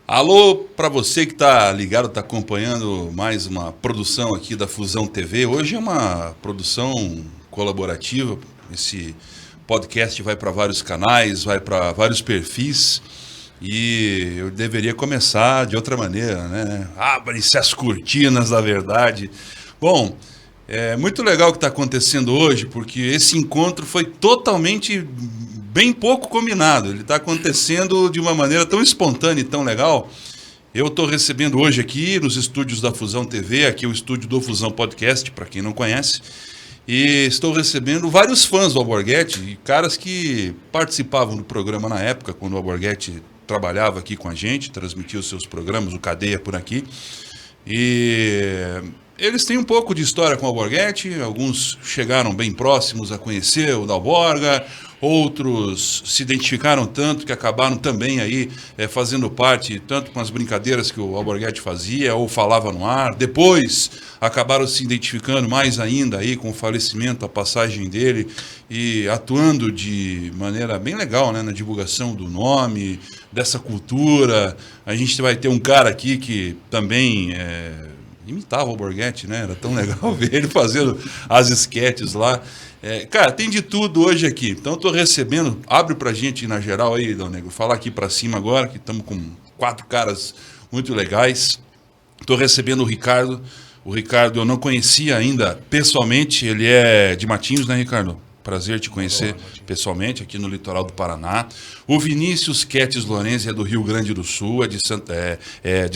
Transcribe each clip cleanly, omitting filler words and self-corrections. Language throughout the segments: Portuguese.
Alô, para você que está ligado, está acompanhando mais uma produção aqui da Fusão TV. Hoje é uma produção colaborativa. Esse podcast vai para vários canais, vai para vários perfis. E eu deveria começar de outra maneira, né? Abrem-se as cortinas da verdade. Bom, é muito legal o que está acontecendo hoje, porque esse encontro foi totalmente bem pouco combinado. Ele está acontecendo de uma maneira tão espontânea e tão legal. Eu estou recebendo hoje aqui nos estúdios da Fusão TV, aqui é o estúdio do Fusão Podcast, para quem não conhece, e estou recebendo vários fãs do Alborguete e caras que participavam do programa na época, quando o Alborguete trabalhava aqui com a gente, transmitia os seus programas, o Cadeia por aqui. E eles têm um pouco de história com o Alborguete, alguns chegaram bem próximos a conhecer o Dalborga, outros se identificaram tanto que acabaram também aí fazendo parte, tanto com as brincadeiras que o Alborguete fazia ou falava no ar. Depois acabaram se identificando mais ainda aí com o falecimento, a passagem dele e atuando de maneira bem legal, né, na divulgação do nome, dessa cultura. A gente vai ter um cara aqui que também imitava o Alborguete, né? Era tão legal ver ele fazendo as esquetes lá. Cara, tem de tudo hoje aqui. Então, estou recebendo... Abre pra gente na geral aí, Dão Negro. Falar aqui para cima agora, que estamos com 4 caras muito legais. Estou recebendo o Ricardo. O Ricardo eu não conhecia ainda pessoalmente. Ele é de Matinhos, né, Ricardo? Prazer te conhecer pessoalmente aqui no litoral do Paraná. O Vinícius Quetes Lorenzi é do Rio Grande do Sul, é de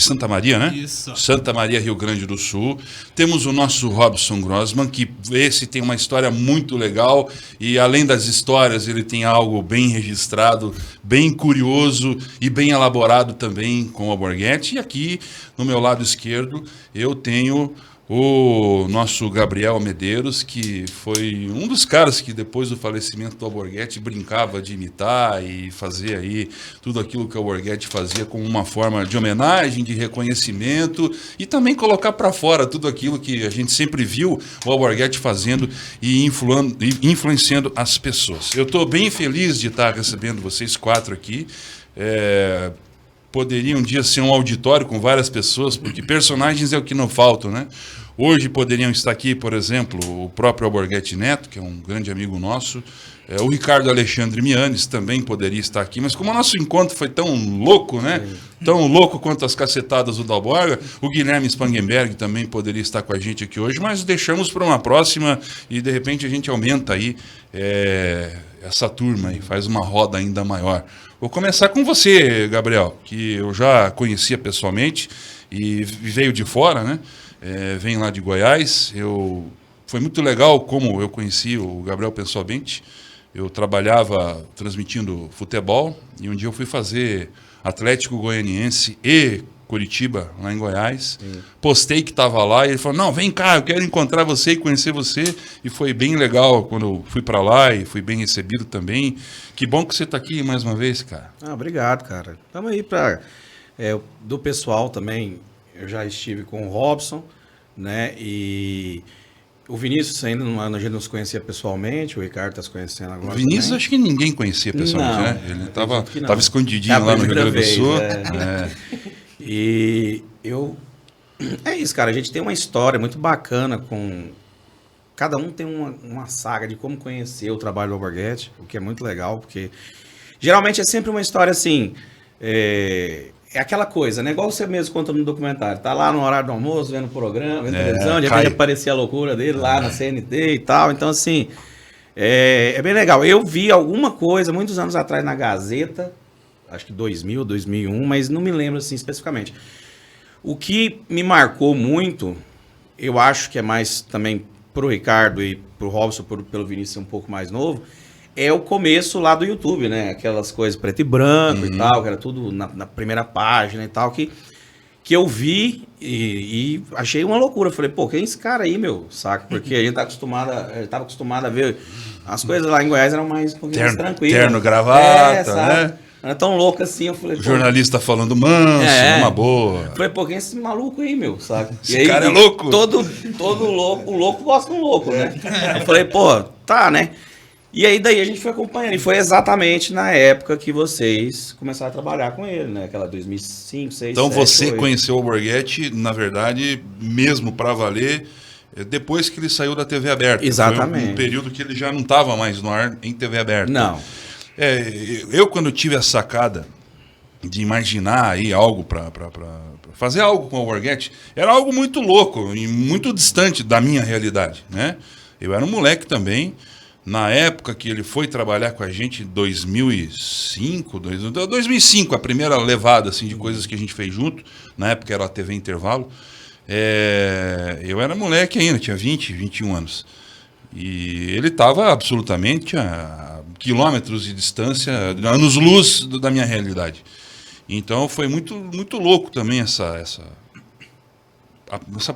Santa Maria, né? Isso. Santa Maria, Rio Grande do Sul. Temos o nosso Robson Grossman, que esse tem uma história muito legal e além das histórias ele tem algo bem registrado, bem curioso e bem elaborado também com o Alborguete. E aqui no meu lado esquerdo eu tenho o nosso Gabriel Medeiros, que foi um dos caras que depois do falecimento do Alborguete brincava de imitar e fazer aí tudo aquilo que o Alborguete fazia como uma forma de homenagem, de reconhecimento e também colocar para fora tudo aquilo que a gente sempre viu o Alborguete fazendo e influenciando as pessoas. Eu estou bem feliz de estar recebendo vocês 4 aqui. Poderia um dia ser um auditório com várias pessoas, porque personagens é o que não faltam, né? Hoje poderiam estar aqui, por exemplo, o próprio Alborguete Neto, que é um grande amigo nosso, o Ricardo Alexandre Mianes também poderia estar aqui, mas como o nosso encontro foi tão louco, né? Tão louco quanto as cacetadas do Dalborga, o Guilherme Spangenberg também poderia estar com a gente aqui hoje, mas deixamos para uma próxima e de repente a gente aumenta aí essa turma e faz uma roda ainda maior. Vou começar com você, Gabriel, que eu já conhecia pessoalmente e veio de fora, né? Vem lá de Goiás. Foi muito legal como eu conheci o Gabriel pessoalmente. Eu trabalhava transmitindo futebol e um dia eu fui fazer Atlético Goianiense e Curitiba, lá em Goiás. Sim. Postei que estava lá e ele falou, não, vem cá, eu quero encontrar você e conhecer você. E foi bem legal quando eu fui para lá e fui bem recebido também. Que bom que você está aqui mais uma vez, cara. Obrigado, cara. Estamos aí para... do pessoal também, eu já estive com o Robson, né? E o Vinícius ainda a gente não se conhecia pessoalmente, o Ricardo está se conhecendo agora. O Vinícius também. Acho que ninguém conhecia pessoalmente, né? Ele estava escondidinho lá no Rio Grande do Sul. E é isso, cara. A gente tem uma história muito bacana com... Cada um tem uma saga de como conhecer o trabalho do Alborguete, o que é muito legal, porque geralmente é sempre uma história assim... É aquela coisa, né? Igual você mesmo conta no documentário. Tá lá no horário do almoço, vendo o programa, vendo televisão, de repente aparecia a loucura dele lá na CNT e tal. Então, assim, é bem legal. Eu vi alguma coisa muitos anos atrás na Gazeta, acho que 2000, 2001, mas não me lembro assim especificamente. O que me marcou muito, eu acho que é mais também pro Ricardo e pro Robson, pelo Vinícius um pouco mais novo, é o começo lá do YouTube, né? Aquelas coisas preto e branco e tal, que era tudo na primeira página e tal, que eu vi e achei uma loucura. Falei, pô, quem é esse cara aí, meu? Saca? Porque a gente tava acostumado a ver... As coisas lá em Goiás eram mais tranquilas. Terno, gravata, né? Não é tão louco assim. Eu falei, O jornalista falando manso, numa boa. Eu falei, pô, quem é esse maluco aí, meu, sabe? Esse cara é louco. Todo louco, o louco gosta de um louco, né? Eu falei, pô, tá, né? E aí daí a gente foi acompanhando. E foi exatamente na época que vocês começaram a trabalhar com ele, né? Aquela 2005, 2006, Então 2007, você 2008. conheceu o Alborguete, na verdade, mesmo para valer, depois que ele saiu da TV aberta. Exatamente. Foi um período que ele já não estava mais no ar em TV aberta. Não. Eu quando tive a sacada de imaginar aí algo para fazer algo com o Alborguete, era algo muito louco e muito distante da minha realidade, né? Eu era um moleque também. Na época que ele foi trabalhar com a gente, em 2005, a primeira levada assim, de coisas que a gente fez junto, na época era a TV Intervalo, eu era moleque ainda, tinha 20, 21 anos. E ele estava absolutamente a quilômetros de distância, anos-luz da minha realidade. Então foi muito, muito louco também essa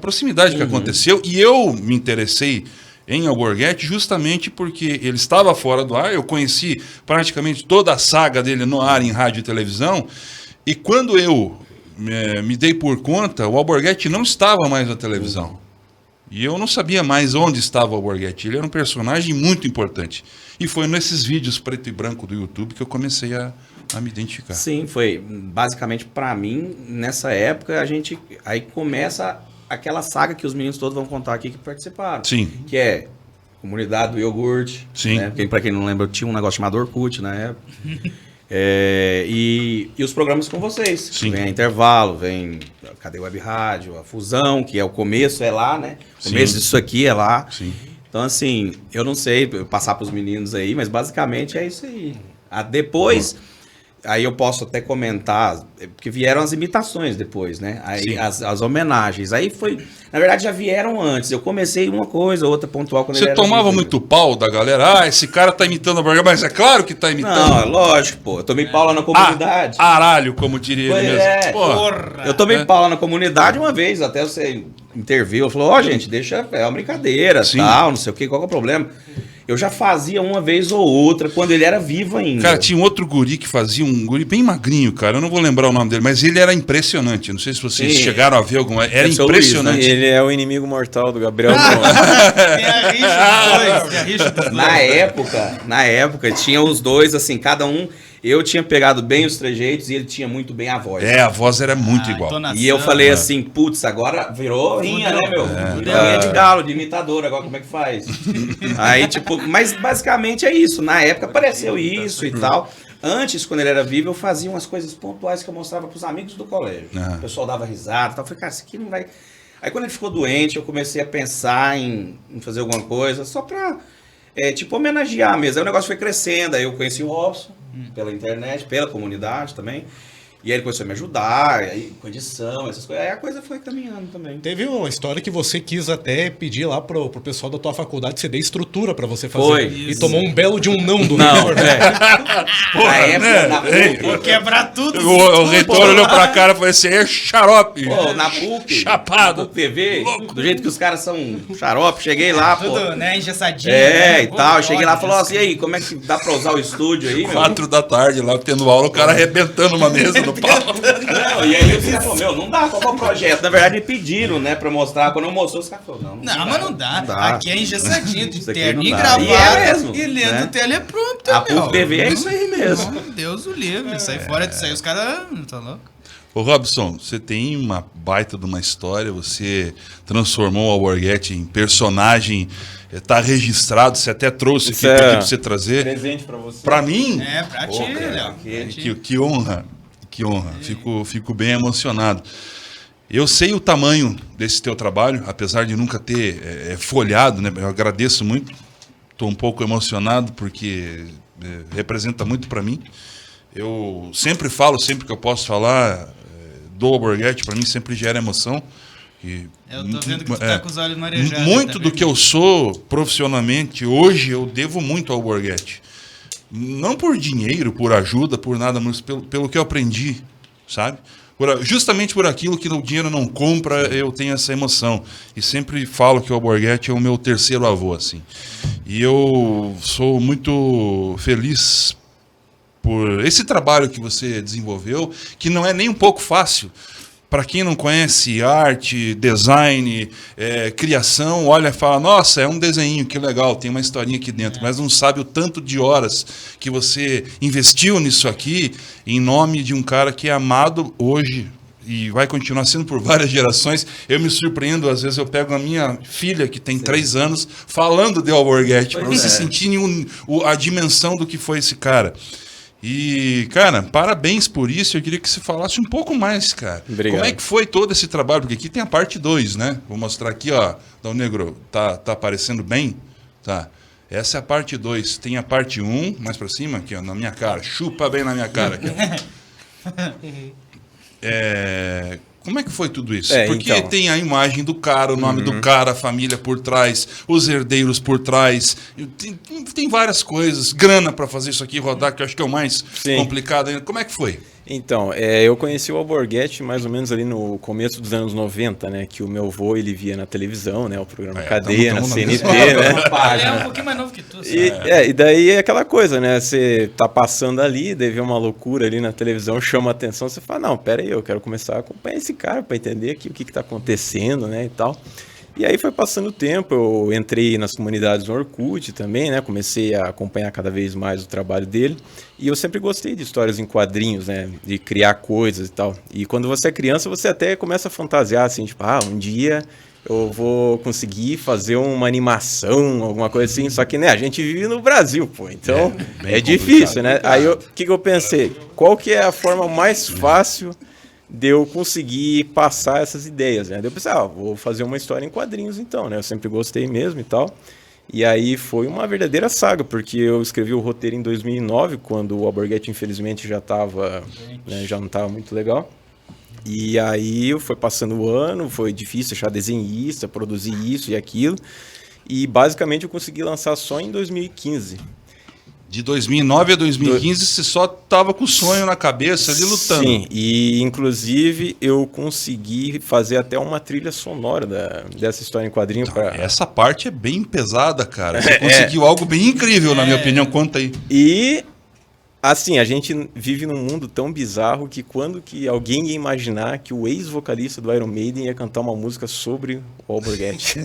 proximidade que aconteceu. E eu me interessei em Alborguete justamente porque ele estava fora do ar, eu conheci praticamente toda a saga dele no ar, em rádio e televisão, e quando eu me dei por conta, o Alborguete não estava mais na televisão. E eu não sabia mais onde estava o Alborguete. Ele era um personagem muito importante. E foi nesses vídeos preto e branco do YouTube que eu comecei a me identificar. Sim, foi basicamente para mim, nessa época, aí começa aquela saga que os meninos todos vão contar aqui que participaram. Sim. Que é Comunidade do Iogurte. Sim. Né? Pra quem não lembra, eu tinha um negócio chamado Orkut na época. E os programas com vocês. Sim. Vem a Intervalo, vem Cadê Web Rádio, a Fusão, que é o começo, é lá, né? O começo disso aqui é lá. Sim. Então, assim, eu não sei passar para os meninos aí, mas basicamente é isso aí. Depois... Aí eu posso até comentar, porque vieram as imitações depois, né? Aí as homenagens. Aí foi. Na verdade, já vieram antes. Eu comecei uma coisa, outra pontual quando Você ele era tomava vivo. muito pau da galera? Esse cara tá imitando o Alborguete, mas é claro que tá imitando. Não, é lógico, pô. Eu tomei pau lá na comunidade. Aralho, como diria ele mesmo. Porra. Eu tomei pau lá na comunidade uma vez, até você interviu. Falou, gente, deixa, é uma brincadeira, Sim. tal, não sei o que, qual que é o problema? Eu já fazia uma vez ou outra, quando ele era vivo ainda. Cara, tinha um outro guri que fazia, um guri bem magrinho, cara. Eu não vou lembrar o nome dele, mas ele era impressionante. Não sei se vocês chegaram a ver alguma. Era Deve ser o Luiz, impressionante. Ele é o inimigo mortal do Gabriel. Tem a rixa dos dois. Tem a rixa dos dois. Na época, tinha os dois, assim, cada um. Eu tinha pegado bem os trejeitos e ele tinha muito bem a voz. A voz era muito igual. entonação. E eu falei assim, putz, agora virou rinha, né, meu? Virou rinha de galo, de imitador, agora como é que faz? Aí, tipo, mas basicamente é isso. Na época apareceu isso e tal. Antes, quando ele era vivo, eu fazia umas coisas pontuais que eu mostrava pros amigos do colégio. O pessoal dava risada e tal. Eu falei, cara, isso aqui não vai... Aí quando ele ficou doente, eu comecei a pensar em fazer alguma coisa só pra, tipo, homenagear mesmo. Aí o negócio foi crescendo, aí eu conheci o Robson pela internet, pela comunidade também. E aí ele começou a me ajudar, aí, com edição, essas coisas. Aí a coisa foi caminhando também. Teve uma história que você quis até pedir lá pro pessoal da tua faculdade que você dê estrutura pra você fazer. Foi. E tomou um belo de um não do Não, reitor, né? Na época, na PUC, Vou quebrar tudo. O reitor olhou pra cara e falou assim: é xarope. pô, na PUC, Chapado. na PUC TV, do jeito que os caras são xarope, cheguei lá, pô. Tudo, né? Engessadinho. né? E Pô, tal, cheguei lá e pode, falou assim, e aí, como é que dá pra usar o estúdio aí, meu? 4 da tarde lá, tendo aula, o cara arrebentando uma mesa no pau. Não, e aí os caras falaram, não dá, qual que é o projeto? Na verdade, me pediram, né, pra mostrar. Quando eu mostrei, os caras falaram, Não, mas não dá. dá. Aqui é engessadinho, de Isso aqui terninho não dá. gravado E é mesmo, e lendo né? o teleprompter, A PUC TV é isso aí mesmo. Meu Deus o livre. Sai fora disso aí, os caras... Tá louco? Ô Robson, você tem uma baita de uma história, você transformou o Alborguete em personagem, tá registrado, você até trouxe aqui, Isso é pedi pra você trazer. Presente pra você. Pra mim, É, pra ti, Léo. Pra ti. que honra, que honra, fico bem emocionado. Eu sei o tamanho desse teu trabalho, apesar de nunca ter folhado, né? Eu agradeço muito, estou um pouco emocionado porque representa muito para mim. Eu sempre falo, sempre que eu posso falar, do Alborguete, para mim sempre gera emoção. Eu tô vendo que tu tá com os olhos marejados. Muito tá do vendo? que eu sou profissionalmente hoje, eu devo muito ao Alborguete. Não por dinheiro, por ajuda, por nada, mas pelo que eu aprendi, sabe? Justamente por aquilo que o dinheiro não compra, eu tenho essa emoção. E sempre falo que o Alborguete é o meu terceiro avô, assim. E eu sou muito feliz por esse trabalho que você desenvolveu, que não é nem um pouco fácil. Para quem não conhece arte, design, criação, olha e fala, nossa, é um desenho, que legal, tem uma historinha aqui dentro, mas não sabe o tanto de horas que você investiu nisso aqui em nome de um cara que é amado hoje e vai continuar sendo por várias gerações. Eu me surpreendo, às vezes eu pego a minha filha, que tem 3 anos, falando de Alborguete, para você sentir a dimensão do que foi esse cara. E, cara, parabéns por isso. Eu queria que você falasse um pouco mais, cara. Obrigado. Como é que foi todo esse trabalho? Porque aqui tem a parte 2, né? Vou mostrar aqui, ó. Dal Negro, tá aparecendo bem? Tá. Essa é a parte 2. Tem a parte 1, mais pra cima, aqui, ó, na minha cara. Chupa bem na minha cara. Aqui, como é que foi tudo isso? Porque então, tem a imagem do cara, o nome do cara, a família por trás, os herdeiros por trás. Tem várias coisas. Grana para fazer isso aqui rodar, que eu acho que é o mais complicado ainda. Como é que foi? Então, eu conheci o Alborguete mais ou menos ali no começo dos anos 90, né? Que o meu avô, ele via na televisão, né? O programa Cadeia, na CNT, né? Ele é um pouquinho mais novo que tu, sabe? E daí é aquela coisa, né? Você tá passando ali, daí vê uma loucura ali na televisão, chama a atenção, você fala, não, pera aí, eu quero começar a acompanhar esse cara para entender aqui o que tá acontecendo, né? E tal. E aí foi passando o tempo, eu entrei nas comunidades do Orkut também, né? Comecei a acompanhar cada vez mais o trabalho dele. E eu sempre gostei de histórias em quadrinhos, né? De criar coisas e tal. E quando você é criança, você até começa a fantasiar, assim, tipo, um dia eu vou conseguir fazer uma animação, alguma coisa assim. Só que, né, a gente vive no Brasil, pô. Então, é difícil, né? Aí, o que eu pensei? Qual que é a forma mais fácil de eu conseguir passar essas ideias, né? Daí eu pensei, vou fazer uma história em quadrinhos então, né? Eu sempre gostei mesmo e tal. E aí foi uma verdadeira saga, porque eu escrevi o roteiro em 2009, quando o Alborguete infelizmente já estava, né, já não estava muito legal. E aí foi passando o ano, foi difícil achar desenhista, produzir isso e aquilo. E basicamente eu consegui lançar só em 2015. De 2009 a 2015, você só tava com o sonho na cabeça ali lutando. Sim, e inclusive eu consegui fazer até uma trilha sonora dessa história em quadrinho. Essa parte é bem pesada, cara. Você conseguiu algo bem incrível, na minha opinião. Conta aí. E, assim, a gente vive num mundo tão bizarro que quando que alguém ia imaginar que o ex-vocalista do Iron Maiden ia cantar uma música sobre o Alborguete?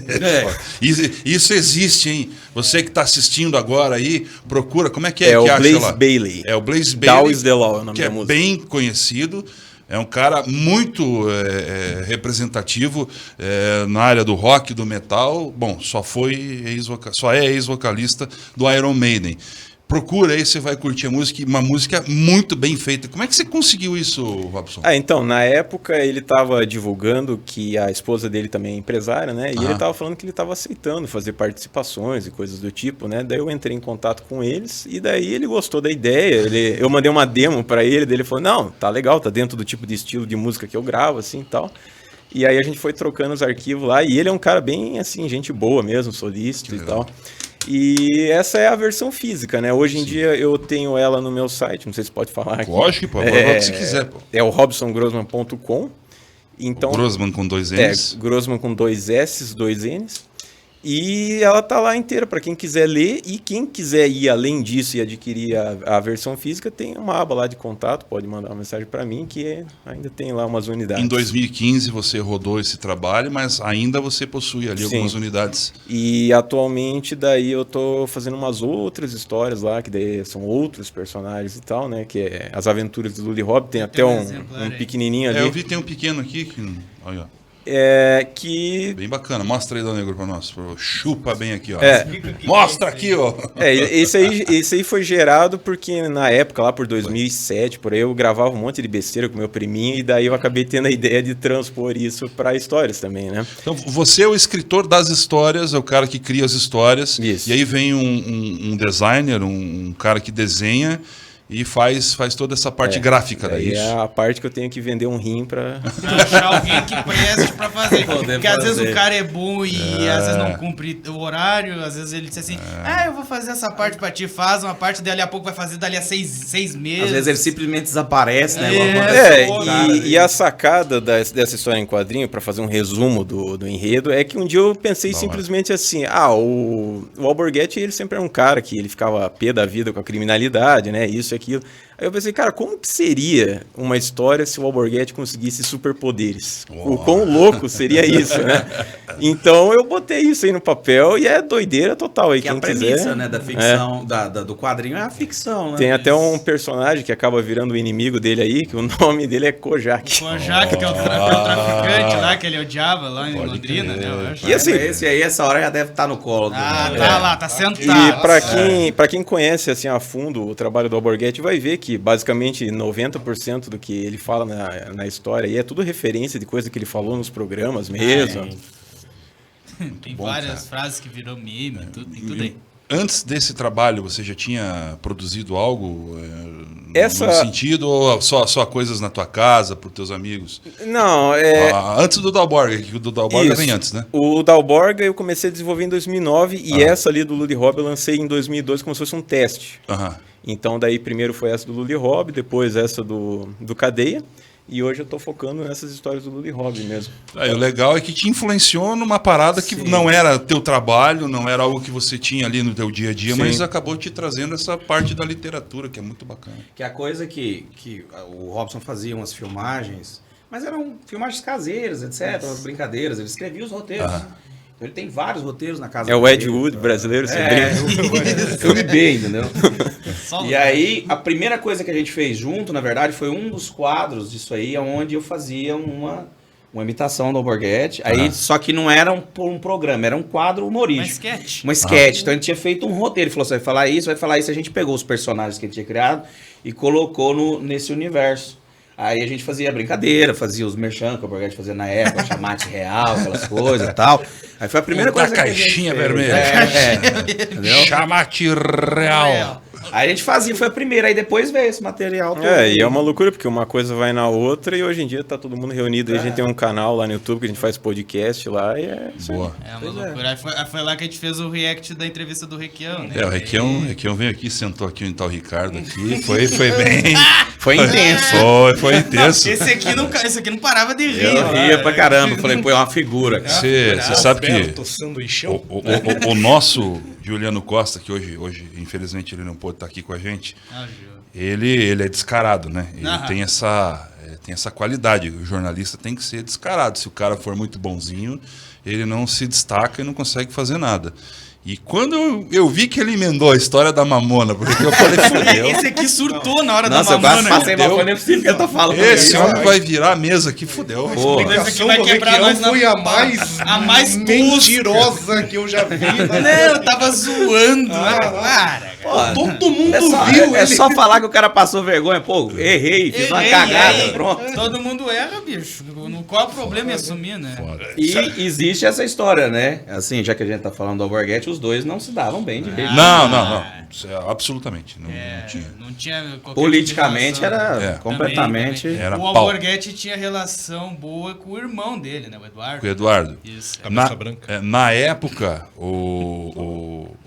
Isso existe, hein? Você que está assistindo agora aí, procura. Como é que é que o acha Blaze lá? Bailey. É o Blaze Bailey. Down is the Law é o nome que da é música. bem conhecido. É um cara muito representativo na área do rock, do metal. Bom, só é ex-vocalista do Iron Maiden. Procura aí, você vai curtir a música, uma música muito bem feita. Como é que você conseguiu isso, Robson? Então, na época ele estava divulgando que a esposa dele também é empresária, né? E ele estava falando que ele estava aceitando fazer participações e coisas do tipo, né? Daí eu entrei em contato com eles e daí ele gostou da ideia. Eu mandei uma demo para ele, daí ele falou, não, tá legal, tá dentro do tipo de estilo de música que eu gravo, assim, e tal. E aí a gente foi trocando os arquivos lá e ele é um cara bem, assim, gente boa mesmo, solícito e tal. E essa é a versão física, né? Hoje em dia eu tenho ela no meu site, não sei se pode falar aqui. Lógico, pô, pode se quiser, pô. É o robsongrossman.com. Então, Grossman com 2 N's. Grossman com 2 S's, 2 N's. E ela tá lá inteira para quem quiser ler e quem quiser ir além disso e adquirir a versão física, tem uma aba lá de contato, pode mandar uma mensagem para mim que ainda tem lá umas unidades. Em 2015 você rodou esse trabalho, mas ainda você possui ali algumas unidades. E atualmente daí eu tô fazendo umas outras histórias lá, que daí são outros personagens e tal, né, que é As Aventuras de Lula e Rob, tem até um pequenininho ali. Eu vi, tem um pequeno aqui, olha. Que... Bem bacana, mostra aí, Dal Negro, pra nós. Chupa bem aqui, ó. Mostra aqui, ó. Esse aí foi gerado porque na época, lá por 2007, por aí, eu gravava um monte de besteira com meu priminho e daí eu acabei tendo a ideia de transpor isso para histórias também, né? Então, você é o escritor das histórias, é o cara que cria as histórias. Isso. E aí vem um designer, um cara que desenha e faz toda essa parte gráfica daí. É a parte que eu tenho que vender um rim pra achar alguém que preste pra fazer. Porque às vezes o cara é bom e às vezes não cumpre o horário, às vezes ele diz assim, eu vou fazer essa parte pra ti, faz uma parte, dali a pouco vai fazer dali a 6 meses. Às vezes ele simplesmente desaparece, né? E a sacada dessa história em quadrinho, pra fazer um resumo do enredo, é que um dia eu pensei simplesmente assim, o Alborguete, ele sempre era um cara que ele ficava pé da vida com a criminalidade, né? Isso isso e aquilo. Aí eu pensei, cara, como que seria uma história se o Alborguete conseguisse superpoderes? O quão louco seria isso, né? Então eu botei isso aí no papel e é doideira total aí, Que quem a premissa, quiser. né, da ficção, do quadrinho é a ficção, né? Tem até um personagem que acaba virando o inimigo dele aí, que o nome dele é Kojak. Kojak, que é o traficante lá, que ele odiava lá em Londrina, né? Eu acho. E assim, Esse aí, essa hora já deve estar no colo. Ah, tá lá, tá sentado. E pra quem conhece assim a fundo o trabalho do Alborguete, vai ver que basicamente 90% do que ele fala na história aí é tudo referência de coisa que ele falou nos programas mesmo. Tem bom, várias cara. frases que virou meme, tem tudo aí. Antes desse trabalho, você já tinha produzido algo Essa- no sentido ou só coisas na tua casa, por teus amigos? Não, Antes do Dalborga, que o do Dalborga Isso. vem antes, né? O Dalborga eu comecei a desenvolver em 2009 e essa ali do Lully Hobby eu lancei em 2012 como se fosse um teste. Aham. Então daí primeiro foi essa do Lully Hobby, depois essa do Cadeia e hoje eu tô focando nessas histórias do Lully Hobby mesmo. Aí, o legal é que te influenciou numa parada que não era teu trabalho, não era algo que você tinha ali no teu dia a dia, Sim. mas acabou te trazendo essa parte da literatura, que é muito bacana. Que é a coisa que o Robson fazia umas filmagens, mas eram filmagens caseiras, etc., umas brincadeiras. Ele escrevia os roteiros. Então ele tem vários roteiros na casa É o Ed dele. Wood brasileiro, você É, brinca. filme B, entendeu? Só E aí, a primeira coisa que a gente fez junto, na verdade, foi um dos quadros disso aí, onde eu fazia uma imitação do Alborguete. Aí, só que não era um programa, era um quadro uma humorístico. sketch. Uma sketch. Então ele tinha feito um roteiro. Ele falou: você vai falar isso, vai falar isso. A gente pegou os personagens que ele tinha criado e colocou nesse universo. Aí a gente fazia brincadeira, fazia os merchan que o Alborguete fazia na época, chamate real, aquelas coisas e tal. Aí foi a primeira Com a coisa que a gente caixinha fez. vermelha. Entendeu? Chamate real. Aí a gente fazia, foi a primeira, aí depois veio esse material todo. E é uma loucura, porque uma coisa vai na outra e hoje em dia tá todo mundo reunido. Aí a gente tem um canal lá no YouTube que a gente faz podcast lá e é isso aí. Boa. É uma loucura. Aí foi lá que a gente fez o react da entrevista do Requião, né? O Requião veio aqui, sentou aqui no tal Ricardo aqui, foi bem... Foi intenso. Foi intenso. Esse aqui não parava de rir. Eu ria pra caramba. Falei, pô, é uma figura. Cara. Você sabe que Alberto Sanduichão. o nosso Juliano Costa, que hoje infelizmente ele não pôde estar aqui com a gente, Ah, Gil. ele é descarado, né? Ele Aham. tem essa qualidade. O jornalista tem que ser descarado. Se o cara for muito bonzinho, ele não se destaca e não consegue fazer nada. E quando eu vi que ele emendou a história da Mamona, porque eu falei, fudeu. Esse aqui surtou na hora Nossa, da eu quase mamona. passei mal, foi nem possível que ele tá falando. Esse isso. homem vai virar a mesa aqui, fudeu. Pô. Esse aqui Explicação vai do quebrar Requião nós na... foi a mais mentirosa que eu já vi. Não, eu tava zoando. Para, cara. Todo mundo É viu só falar que o cara passou vergonha. Pô, errei, fiz uma Errei, cagada, errei. pronto. Todo mundo erra, bicho. Qual é o problema em assumir, né? E existe essa história, né? Assim, já que a gente tá falando do Alborguete, os dois não se davam bem de jeito. Não. Isso é absolutamente. Não tinha. Não tinha qualquer Politicamente tipo de relação. era É. completamente... Também. Era O pau. Alborguete tinha relação boa com o irmão dele, né? O Eduardo. Com o Eduardo. Isso. Cabeça branca. Na época,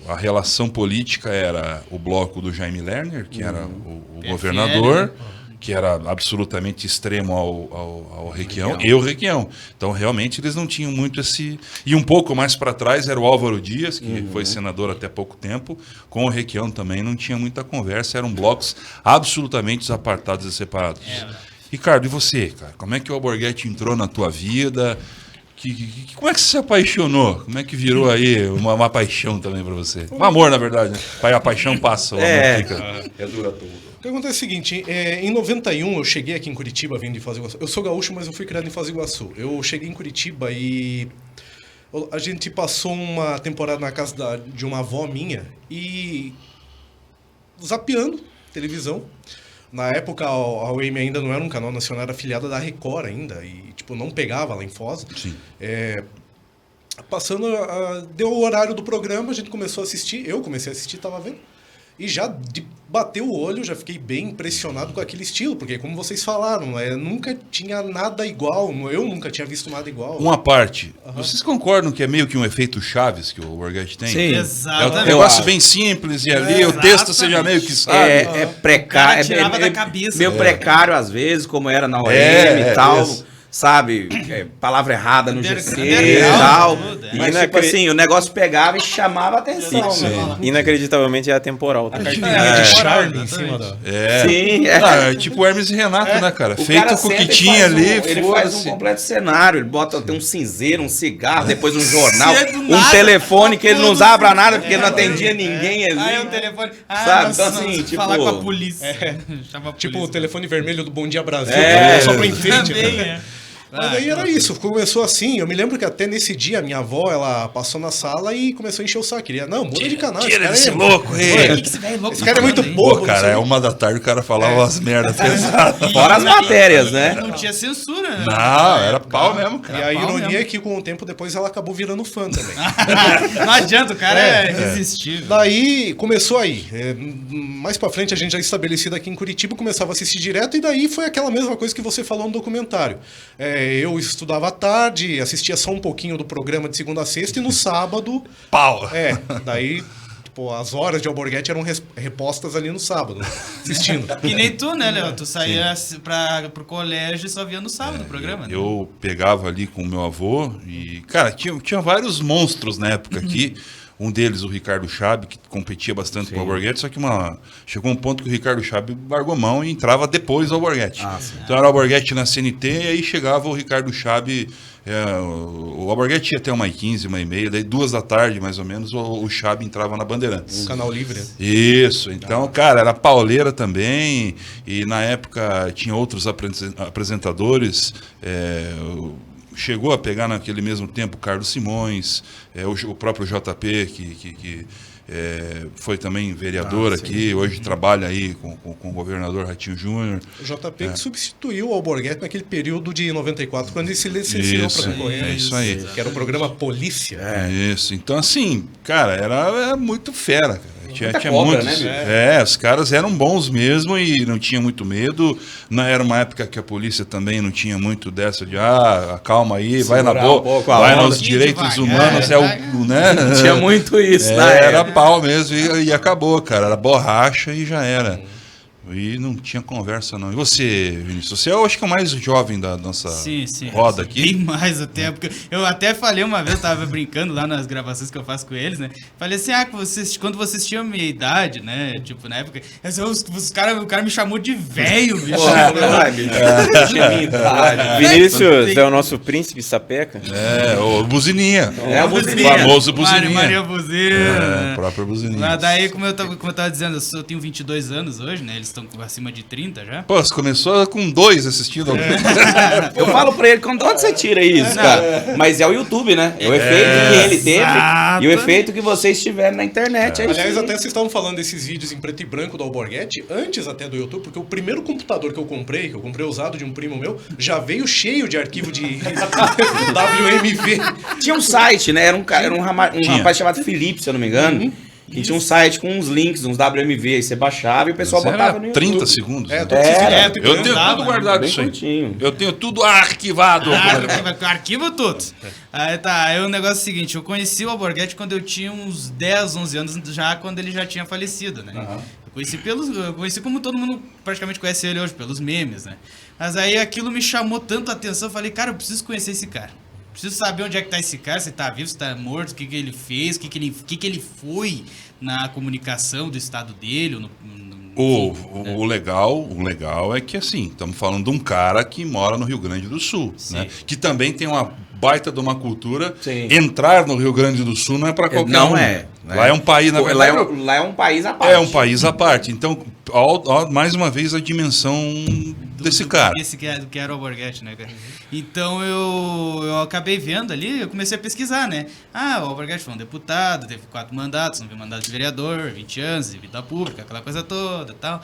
a relação política era o bloco do Jaime Lerner, que era o PFL, governador, né? que era absolutamente extremo ao Requião, e o Requião. Então, realmente, eles não tinham muito esse... E um pouco mais para trás era o Álvaro Dias, que foi senador até pouco tempo, com o Requião também não tinha muita conversa, eram blocos absolutamente apartados e separados. Ricardo, e você, cara? Como é que o Alborguete entrou na tua vida? Como é que você se apaixonou? Como é que virou aí uma paixão também pra você? Um amor, na verdade, né? A paixão passa, o amor fica. Dura tudo. O que acontece é o seguinte, em 91 eu cheguei aqui em Curitiba, vindo de Foz do Iguaçu. Eu sou gaúcho, mas eu fui criado em Foz do Iguaçu. Eu cheguei em Curitiba e a gente passou uma temporada na casa de uma avó minha e zapeando televisão. Na época a UEM ainda não era um canal nacional, era afiliada da Record ainda e tipo não pegava lá em Foz. Sim. Passando, deu o horário do programa, a gente começou a assistir, eu comecei a assistir, tava vendo. E já bateu o olho, já fiquei bem impressionado com aquele estilo, porque como vocês falaram, nunca tinha nada igual, eu nunca tinha visto nada igual. Uma parte. Vocês concordam que é meio que um efeito Chaves que o Alborguete tem? Sim. É um Exatamente. negócio bem simples e ali o texto você já meio que sabe. É precário. O cara tirava da cabeça. Meio precário às vezes, como era na OEM É, e tal. isso. sabe, palavra errada no GC e Underground, tal. tudo, Mas, tipo assim, o negócio pegava e chamava a atenção. né? Inacreditavelmente é atemporal. Tá? Carteirinha de charme em cima da... Sim, É tipo Hermes e Renato, né, cara? O Feito cara com o que senta e tinha faz ali, ele faz um foda-se. completo cenário. Ele bota, tem um cinzeiro, um cigarro, depois um jornal, Se é do um nada, telefone que ele não tudo usava pra nada porque não atendia ninguém ali. Aí o telefone. Sabe? Então, assim, tipo- falar com a polícia. Chama a Tipo o polícia. telefone vermelho do Bom Dia Brasil, É, só pra enfeite. Também, né? é. Mas aí era isso, começou assim. Eu me lembro que até nesse dia a minha avó, ela passou na sala e começou a encher o saco. Queria, não, muda de canal. Tira esse esse cara louco Por aí. que esse velho louco Esse tá cara é muito falando aí? bobo. Pô, cara, é 1h da tarde o cara falava umas merdas pesadas. Fora as matérias, né? Não tinha censura, né? Não, era pau mesmo, E cara. a pau ironia mesmo. é que com o tempo depois ela acabou virando fã também. Não adianta, o cara é irresistível. Daí começou aí. Mais pra frente a gente já estabelecido aqui em Curitiba, começava a assistir direto e daí foi aquela mesma coisa que você falou no documentário. Eu estudava à tarde, assistia só um pouquinho do programa de segunda a sexta e no sábado, Pau. daí tipo, as horas de Alborguete eram repostas ali no sábado, assistindo. Que nem tu, né, Léo? Tu saía pro colégio e só via no sábado o programa, né? Eu pegava ali com o meu avô e, cara, tinha vários monstros na época aqui. Um deles, o Ricardo Chabe, que competia bastante com o Alborguete, só que chegou um ponto que o Ricardo Chabe largou mão e entrava depois do Alborguete. Então era o Alborguete na CNT e aí chegava o Ricardo Chabe. O Alborguete ia até 1h15, 1h30, daí 2h mais ou menos o Chabe entrava na Bandeirantes. Um canal livre. Isso, então, cara, era pauleira também, e na época tinha outros apresentadores, chegou a pegar naquele mesmo tempo o Carlos Simões, o próprio JP, que foi também vereador aqui, hoje trabalha aí com o governador Ratinho Júnior. O JP que substituiu o Alborguete naquele período de 94, quando ele se licenciou para concorrer. É isso aí. Que era o programa Polícia. Isso, então assim, cara, era muito fera, cara. Tinha cobra, muitos. né, Os caras eram bons mesmo e não tinha muito medo. Não era uma época que a polícia também não tinha muito dessa de calma aí, vai na boa, pouco a vai onda. nos direitos Devagar, humanos, devagar. né? Tinha muito isso, Era pau mesmo e acabou, cara. Era borracha e já era. E não tinha conversa, não. E você, Vinícius? Você eu acho que é o mais jovem da nossa roda aqui. Bem mais até, porque eu até falei uma vez, eu tava brincando lá nas gravações que eu faço com eles, né? Falei assim, quando vocês tinham a minha idade, né? Tipo, na época, o cara me chamou de velho, bicho. Tinha minha idade. Vinícius é o nosso príncipe sapeca. O Buzininha. É a Buzininha. O famoso Buzininha. Maria Buzina. O próprio Buzininha. Mas daí, como eu tava dizendo, eu tenho 22 anos hoje, né? Eles estão acima de 30 já. Pô, você começou com 2 assistindo. Eu falo pra ele, de onde você tira isso, cara? Mas é o YouTube, né? É o efeito que ele teve e o efeito que vocês tiveram na internet. É isso Aliás, aí. até vocês estavam falando desses vídeos em preto e branco do Alborguete, antes até do YouTube, porque o primeiro computador que eu comprei usado de um primo meu, já veio cheio de arquivo de WMV. Tinha um site, né? Era um rapaz chamado Felipe, se eu não me engano. Que tinha um site com uns links, uns WMV, aí você baixava e o pessoal botava no YouTube. 30 segundos. né? Todos esses Era. vídeos Eu tenho Dava, tudo guardado Bem isso aí. curtinho. Eu tenho tudo arquivado. Arquivo tudo. Aí tá, aí o negócio é o seguinte, eu conheci o Alborguete quando eu tinha uns 10, 11 anos, já quando ele já tinha falecido, né? Eu conheci como todo mundo praticamente conhece ele hoje, pelos memes, né? Mas aí aquilo me chamou tanto a atenção, eu falei, cara, eu preciso conhecer esse cara. Preciso saber onde é que tá esse cara, se tá vivo, se tá morto, o que ele fez, o que ele foi na comunicação do estado dele. O legal é que, assim, estamos falando de um cara que mora no Rio Grande do Sul, né? Que também tem uma baita de uma cultura. Sim. Entrar no Rio Grande do Sul não é para qualquer um. Não é. Lá é um país, na verdade. Lá é um país à parte. É um país à parte. Então, mais uma vez, a dimensão desse cara. Esse que era o Alborguete, né, cara? Então eu acabei vendo ali, eu comecei a pesquisar, né? O Alborguete foi um deputado, teve 4 mandatos, não vi mandato de vereador, 20 anos de vida pública, aquela coisa toda e tal.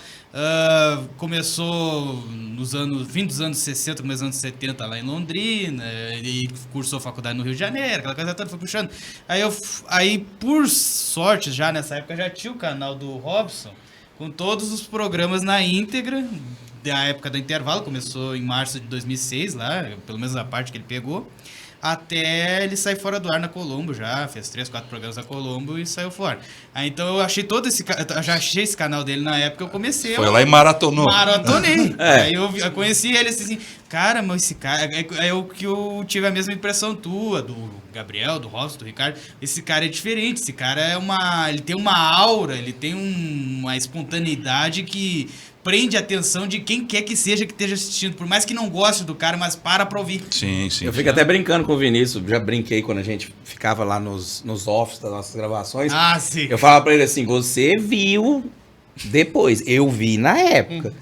Começou fim dos anos 60, começo dos anos 70 lá em Londrina, e cursou faculdade no Rio de Janeiro, aquela coisa toda, foi puxando. Aí por sorte, já nessa época, já tinha o canal do Robson, com todos os programas na íntegra, da época do intervalo, começou em março de 2006, lá, pelo menos a parte que ele pegou. até ele sair fora do ar na Colombo já, fez 3, 4 programas na Colombo e saiu fora. Aí então eu achei eu já achei esse canal dele na época, eu comecei. Foi lá e maratonou. Maratonei. Aí eu conheci ele assim, cara, mas esse cara. É o que eu tive a mesma impressão tua, do Gabriel, do Robson, do Ricardo. Esse cara é diferente, esse cara ele tem uma aura, ele tem uma espontaneidade que prende a atenção de quem quer que seja que esteja assistindo, por mais que não goste do cara, mas para ouvir. Sim, sim. Eu fico até brincando com o Vinícius, já brinquei quando a gente ficava lá nos offs das nossas gravações. Ah, sim. Eu falava pra ele assim, você viu depois, eu vi na época.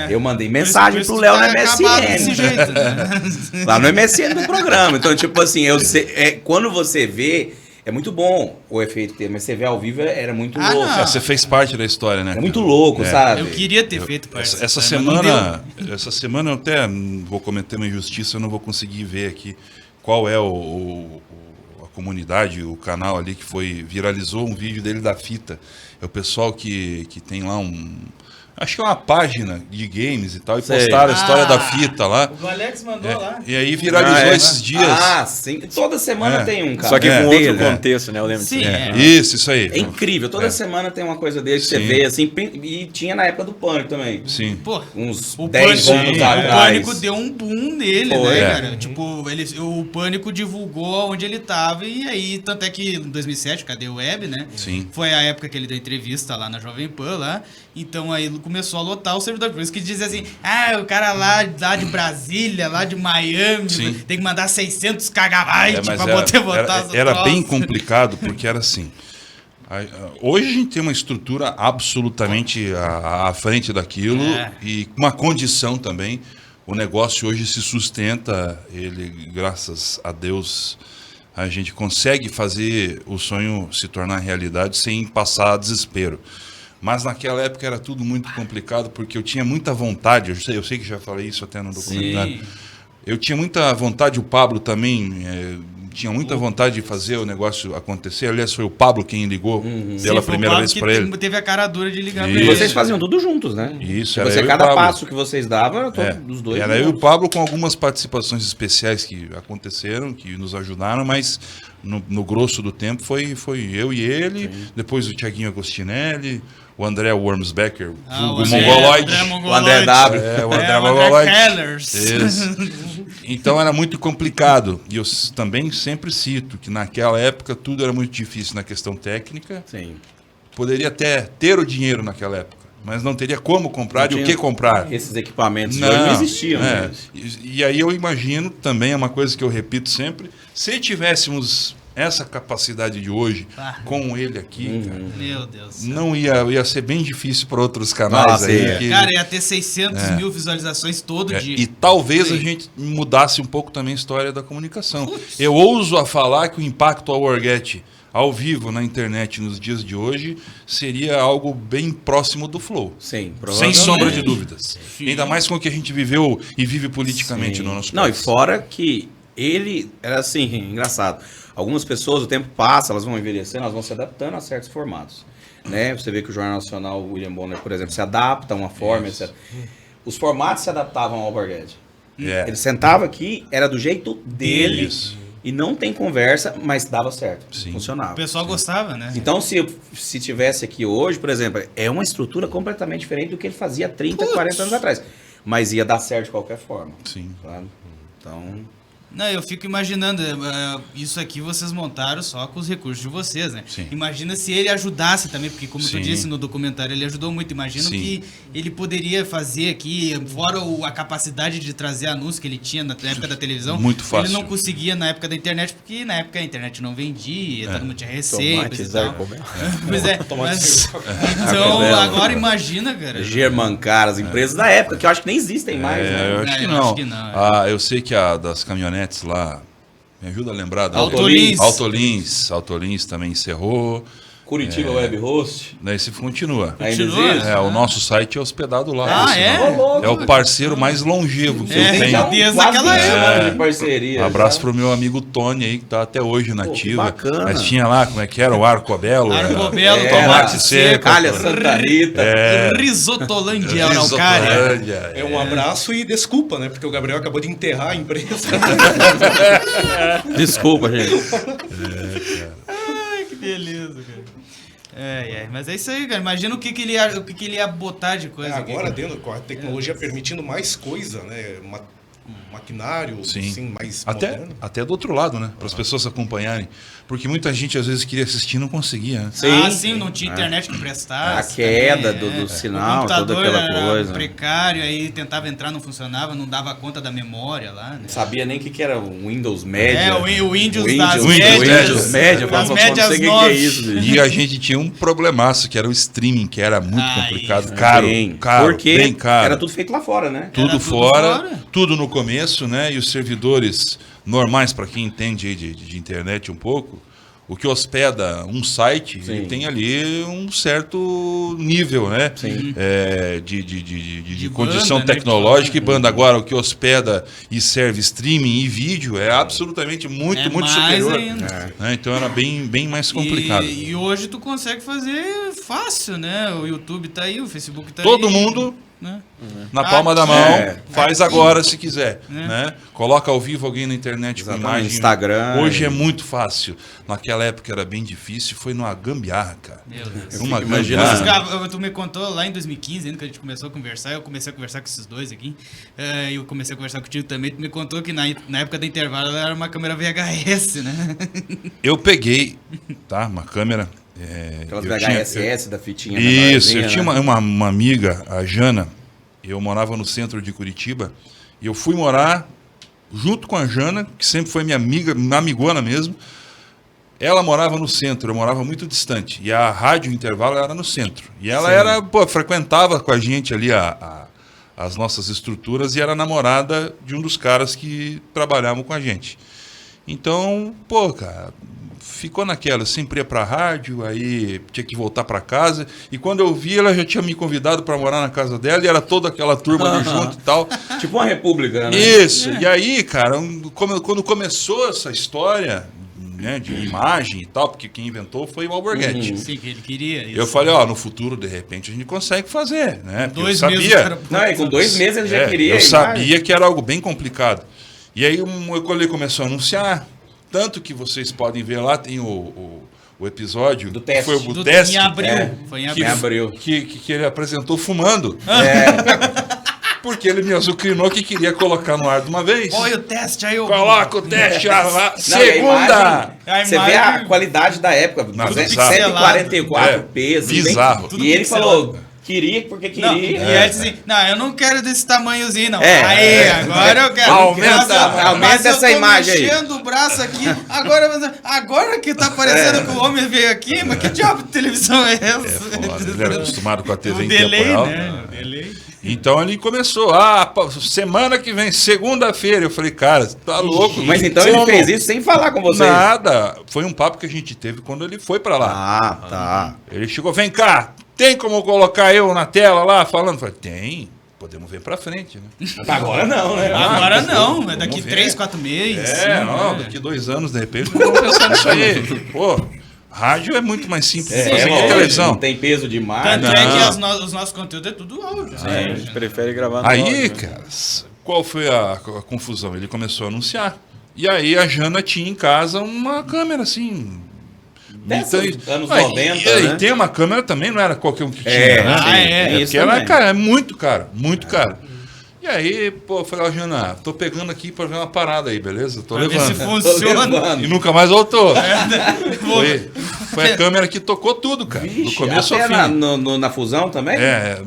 Eu mandei mensagem pro Léo no desse MSN. jeito, né? Lá no MSN do programa. Então, tipo assim, quando você vê, é muito bom o efeito que teve, mas você vê ao vivo era muito louco. não. Você fez parte da história, né? É muito louco, sabe? Eu queria ter feito parte. Essa semana eu até vou cometer uma injustiça, eu não vou conseguir ver aqui qual é a comunidade, o canal ali que viralizou um vídeo dele da fita. É o pessoal que tem lá acho que é uma página de games e tal, e postaram a história da fita lá. O Alex mandou lá. E aí viralizou esses dias. Ah, sim. Toda semana tem um, cara. Só que com dele, outro contexto, né? Eu lembro Sim, disso. Isso aí. É incrível. Toda semana tem uma coisa dele que você vê, assim, e tinha na época do Pânico também. Sim. Pô, Uns o 10 anos atrás. O Pânico deu um boom nele, Foi, né, é. cara? Tipo, o Pânico divulgou onde ele tava e aí, tanto é que em 2007, Cadê o Web, né? Sim. Foi a época que ele deu entrevista lá na Jovem Pan, lá. Então aí começou a lotar o servidor. Por isso que dizia assim, o cara lá de Brasília, lá de Miami, Sim. tem que mandar 600 kB pra botar as era bem troças. complicado, porque era assim. Hoje a gente tem uma estrutura absolutamente à frente daquilo e uma condição também. O negócio hoje se sustenta, ele, graças a Deus, a gente consegue fazer o sonho se tornar realidade sem passar desespero. Mas naquela época era tudo muito complicado, porque eu tinha muita vontade, eu sei que já falei isso até no documentário. Sim. Eu tinha muita vontade, o Pablo também tinha muita vontade de fazer o negócio acontecer. Aliás, foi o Pablo quem ligou pela primeira vez para ele. Teve a cara dura de ligar pra Isso. ele. E vocês faziam tudo juntos, né? Isso, Tipo, era eu e o cada Pablo. passo que vocês davam, dos dois. Era eu e o juntos. Pablo com algumas participações especiais que aconteceram, que nos ajudaram, mas no grosso do tempo foi eu e ele, depois o Thiaguinho Agostinelli, o André Wormsbecker, o Mongoloid. O André W. O André Mongoloid. Kellers. Isso. Então era muito complicado. E eu também sempre cito que naquela época tudo era muito difícil na questão técnica. Sim. Poderia até ter o dinheiro naquela época, mas não teria como comprar e o que comprar. Esses equipamentos não existiam. É. Né? E aí eu imagino, também é uma coisa que eu repito sempre, se tivéssemos essa capacidade de hoje com ele aqui, cara, Meu Deus do céu. não ia ser bem difícil para outros canais. Nossa, aí. Que, Cara, ia ter 600 mil visualizações todo dia. e talvez a gente mudasse um pouco também a história da comunicação. Eu ouso a falar que o impacto ao Warget ao vivo na internet nos dias de hoje seria algo bem próximo do Flow. Sim, Sem provavelmente. sombra de dúvidas. Sim. Ainda mais com o que a gente viveu e vive politicamente no nosso Não, e país. fora que ele era assim, engraçado. Algumas pessoas, o tempo passa, elas vão envelhecendo, elas vão se adaptando a certos formatos. Né? Você vê que o Jornal Nacional, o William Bonner, por exemplo, se adapta a uma forma, etc. Os formatos se adaptavam ao Borghetti. Ele sentava aqui, era do jeito dele, Isso. e não tem conversa, mas dava certo, Sim. funcionava. O pessoal gostava, né? Então, se tivesse aqui hoje, por exemplo, é uma estrutura completamente diferente do que ele fazia 30, 40 anos atrás. Mas ia dar certo de qualquer forma. Sim. Sabe? Então, Não, eu fico imaginando, isso aqui vocês montaram só com os recursos de vocês, né? Sim. Imagina se ele ajudasse também, porque como tu Sim. disse no documentário, ele ajudou muito. Imagino Sim. que ele poderia fazer aqui, fora a capacidade de trazer anúncio que ele tinha na época da televisão. Muito fácil. Ele não conseguia na época da internet, porque na época a internet não vendia, todo mundo tinha receitas e Zé tal. Comer. Pois é, mas, então agora imagina, cara. Germancar, as empresas da época, que eu acho que nem existem mais, né? Eu acho Não, que eu não. acho que não, Eu sei que a das caminhonetes lá, me ajuda a lembrar. Autolins. Autolins também encerrou. Curitiba Web Host. Esse continua. Ainda Continua? existe? O nosso site é hospedado lá. por é? sinal. É o parceiro mais longevo que eu É, tenho. desde Quase aquela 20 época. anos de parceria. Um abraço já. pro meu amigo Tony aí, que tá até hoje na que ativa. bacana. Mas tinha lá, como é que era? O Arcobelo. Arcobelo, Tomate seco. Calha Santa Rita. Risotolândia, Araucária. Risotolândia. É um abraço e desculpa, né? Porque o Gabriel acabou de enterrar a empresa. Desculpa, gente. Ai, que beleza, cara. Mas é isso aí, cara. Imagina o que ele ia botar de coisa aqui. Agora, dentro com a tecnologia permitindo mais coisa, né? Maquinário, Sim. assim, mais Até, moderno. até do outro lado, né? Para as pessoas acompanharem. Porque muita gente às vezes queria assistir e não conseguia, né? Sim, não tinha internet que prestasse. A queda também, do sinal, o toda computador aquela era coisa. precário, aí tentava entrar, não funcionava, não dava conta da memória lá, né? Não sabia nem o que era o Windows Média. O Windows O das Windows médias. Média. Eu Das falava, não médias sei o que é 9. isso, bicho. E a gente tinha um problemaço, que era o streaming, que era muito Ai, complicado. Caro, Porque bem caro. era tudo feito lá fora, né? Tudo Era tudo fora, fora. tudo no começo, né? E os servidores normais, para quem entende aí de internet um pouco, o que hospeda um site, Sim. ele tem ali um certo nível, né? Sim. De banda, condição né, tecnológica e banda. Agora, o que hospeda e serve streaming e vídeo é absolutamente muito Mais superior. ainda. Né? Então era bem mais complicado. E hoje tu consegue fazer fácil, né? O YouTube tá aí, o Facebook tá Todo aí. mundo Né? na palma da mão, É. faz agora se quiser, né? Coloca ao vivo alguém na internet com Exatamente, imagem. Instagram. Hoje é muito fácil. Naquela época era bem difícil, foi numa gambiarra, cara. Meu Deus. Era uma Imagina gambiarra. Tu me contou lá em 2015, ainda que a gente começou a conversar, eu comecei a conversar com esses dois aqui, e eu comecei a conversar contigo também, tu me contou que na época do intervalo ela era uma câmera VHS, né? Eu peguei, tá, uma câmera. Aquelas eu tinha- VHSS da fitinha. Isso, menorzinha, eu tinha né? uma amiga, a Jana, eu morava no centro de Curitiba, e eu fui morar junto com a Jana, que sempre foi minha amiga, minha amigona mesmo. Ela morava no centro, eu morava muito distante, e a rádio intervalo era no centro. E ela frequentava com a gente ali as nossas estruturas e era namorada de um dos caras que trabalhavam com a gente. Então, cara, ficou naquela, sempre ia pra rádio, aí tinha que voltar pra casa, e quando eu vi, ela já tinha me convidado pra morar na casa dela, e era toda aquela turma ali junto e tal. Tipo uma república, né? Isso, e aí, cara, quando começou essa história, né, de imagem e tal, porque quem inventou foi o Alborguete. Sim, que ele queria isso. Eu falei, no futuro, de repente, a gente consegue fazer, né? Porque 2 eu meses sabia, o cara- Não, e com 2 meses ele já queria. eu a sabia imagem. que era algo bem complicado. E aí, quando ele começou a anunciar, tanto que vocês podem ver lá, tem o episódio Do teste. que foi o Do- teste, em abril. É. Foi em que, abril. abril. que ele apresentou fumando, É, porque ele me azucrinou que queria colocar no ar de uma vez. Olha o teste aí, ô. Coloca o teste, Não, segunda! A Você vê a imagem- qualidade da época. Não, bizarro. 144 É, pesos. bizarro. E ele falou, queria porque Não, queria. e antes assim, não, eu não quero desse tamanhozinho, não. É, Aí, agora eu quero. Aumenta Mas eu essa tô imagem aí. mexendo o braço aqui, agora que tá parecendo que o homem veio aqui, mas que diabo de televisão é essa? Foda, ele era acostumado com a TV O em delay, tempo real. né? O delay. Então ele começou, semana que vem, segunda-feira. Eu falei, cara, você tá louco? Mas então Como? ele fez isso sem falar com vocês. Nada. Foi um papo que a gente teve quando ele foi pra lá. Ah, tá. Ele chegou, vem cá, tem como colocar eu na tela lá falando? Eu falei, tem, podemos ver pra frente, né? Agora não, né? Agora não, é vamos daqui ver. 3, 4 meses. Daqui 2 anos, de repente, nós vamos pensar nisso aí. Pô, rádio é muito mais simples de fazer que lógico, televisão. não tem peso demais. Tanto é que Não. os nossos conteúdos é tudo áudio. A né? gente prefere gravar no Aí, áudio, né? cara, qual foi a confusão? Ele começou a anunciar. E aí a Jana tinha em casa uma câmera assim. Dessas anos Ah, 90, e né? tem uma câmera também, não era qualquer um que tinha, É, né? Ah, é. tem isso Porque ela, também. cara, é muito caro, muito caro. E aí, pô, eu falei, Jana, tô pegando aqui pra ver uma parada aí, beleza? Tô Pra ver se levando. funciona. levando. E nunca mais voltou. Vou- Foi a câmera que tocou tudo, cara. Do Vixe, começo ao até fim. na fusão também?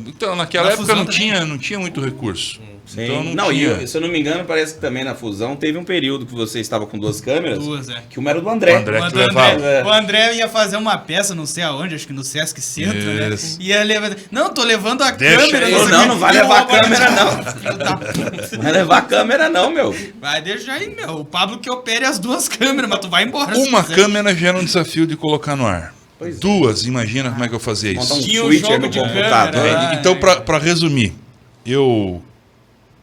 Então, naquela Na época fusão não tinha muito recurso. Sim. Então não, tinha. e se eu não me engano, parece que também na fusão teve um período que você estava com 2 câmeras. Duas, é. Que uma era do André. O André. Quando que levava. o André ia fazer uma peça, não sei aonde, acho que no Sesc Centro, Isso. né? E ele ia não, tô levando a Deixa câmera. aí. sei o Não, quê. não vai E o levar a Alborguete, câmera, não. filho da puta. Não vai levar a câmera, não, meu. Vai, deixa aí, meu. O Pablo que opere as 2 câmeras, mas tu vai embora. se Uma quiser. câmera já era um desafio de colocar no ar. Duas, imagina como é que eu fazia isso. Montar um Tinha um switcher jogo no de computador. câmera. Então, para resumir, eu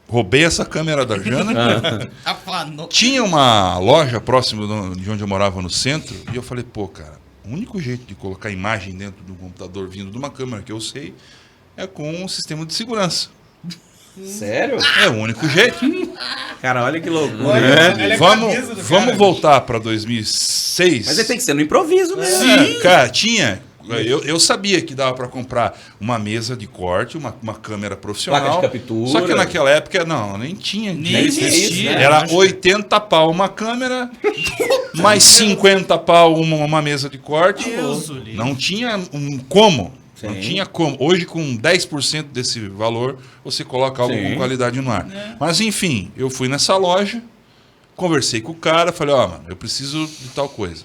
roubei essa câmera da Jana. Afanou. Tinha uma loja próxima de onde eu morava no centro, e eu falei, pô, cara, o único jeito de colocar imagem dentro do computador vindo de uma câmera que eu sei é com um sistema de segurança. Sério? É o único jeito. Cara, olha que loucura. Olha, É, olha a vamos camisa do vamos cara. voltar para 2006. Mas ele tem que ser no improviso mesmo. Cara, tinha. Eu sabia que dava para comprar uma mesa de corte, uma câmera profissional. Placa de captura. Só que naquela época, não, nem tinha. Nem existia. né? Era 80 pau uma câmera, mais 50 pau uma mesa de corte. Deus o livre. Não tinha como. Não Sim. tinha como. Hoje, com 10% desse valor, você coloca algo Sim. com qualidade no ar. Mas, enfim, eu fui nessa loja, conversei com o cara, falei, mano, eu preciso de tal coisa.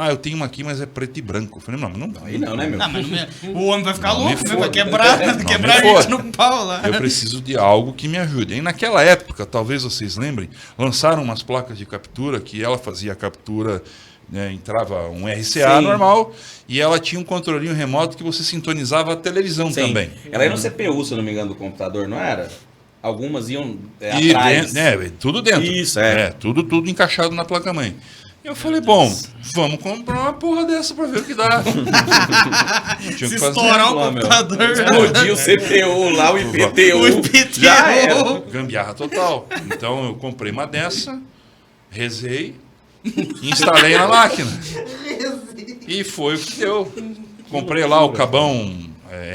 Eu tenho uma aqui, mas é preto e branco. Eu falei, não, mas não dá. Aí não, né, meu? Não, mas o homem vai ficar Não louco, me né? foda. Vai quebrar Não a me gente foda. no pau lá. Eu preciso de algo que me ajude. E naquela época, talvez vocês lembrem, lançaram umas placas de captura que ela fazia a captura, né, entrava um RCA Sim. normal e ela tinha um controlinho remoto que você sintonizava a televisão Sim. também. Ela era no CPU, se eu não me engano, do computador, não era? Algumas iam E atrás. tudo dentro. Isso, é. Tudo encaixado na placa-mãe. Eu falei, bom, vamos comprar uma porra dessa pra ver o que dá. Tinha Se que fazer. estourar o lá, meu. computador. Explodiu o CPU lá, o IPTU. O IPTU. Já era. Gambiarra total. Então eu comprei uma dessa, rezei, instalei na máquina. E foi o que deu. Comprei lá o cabão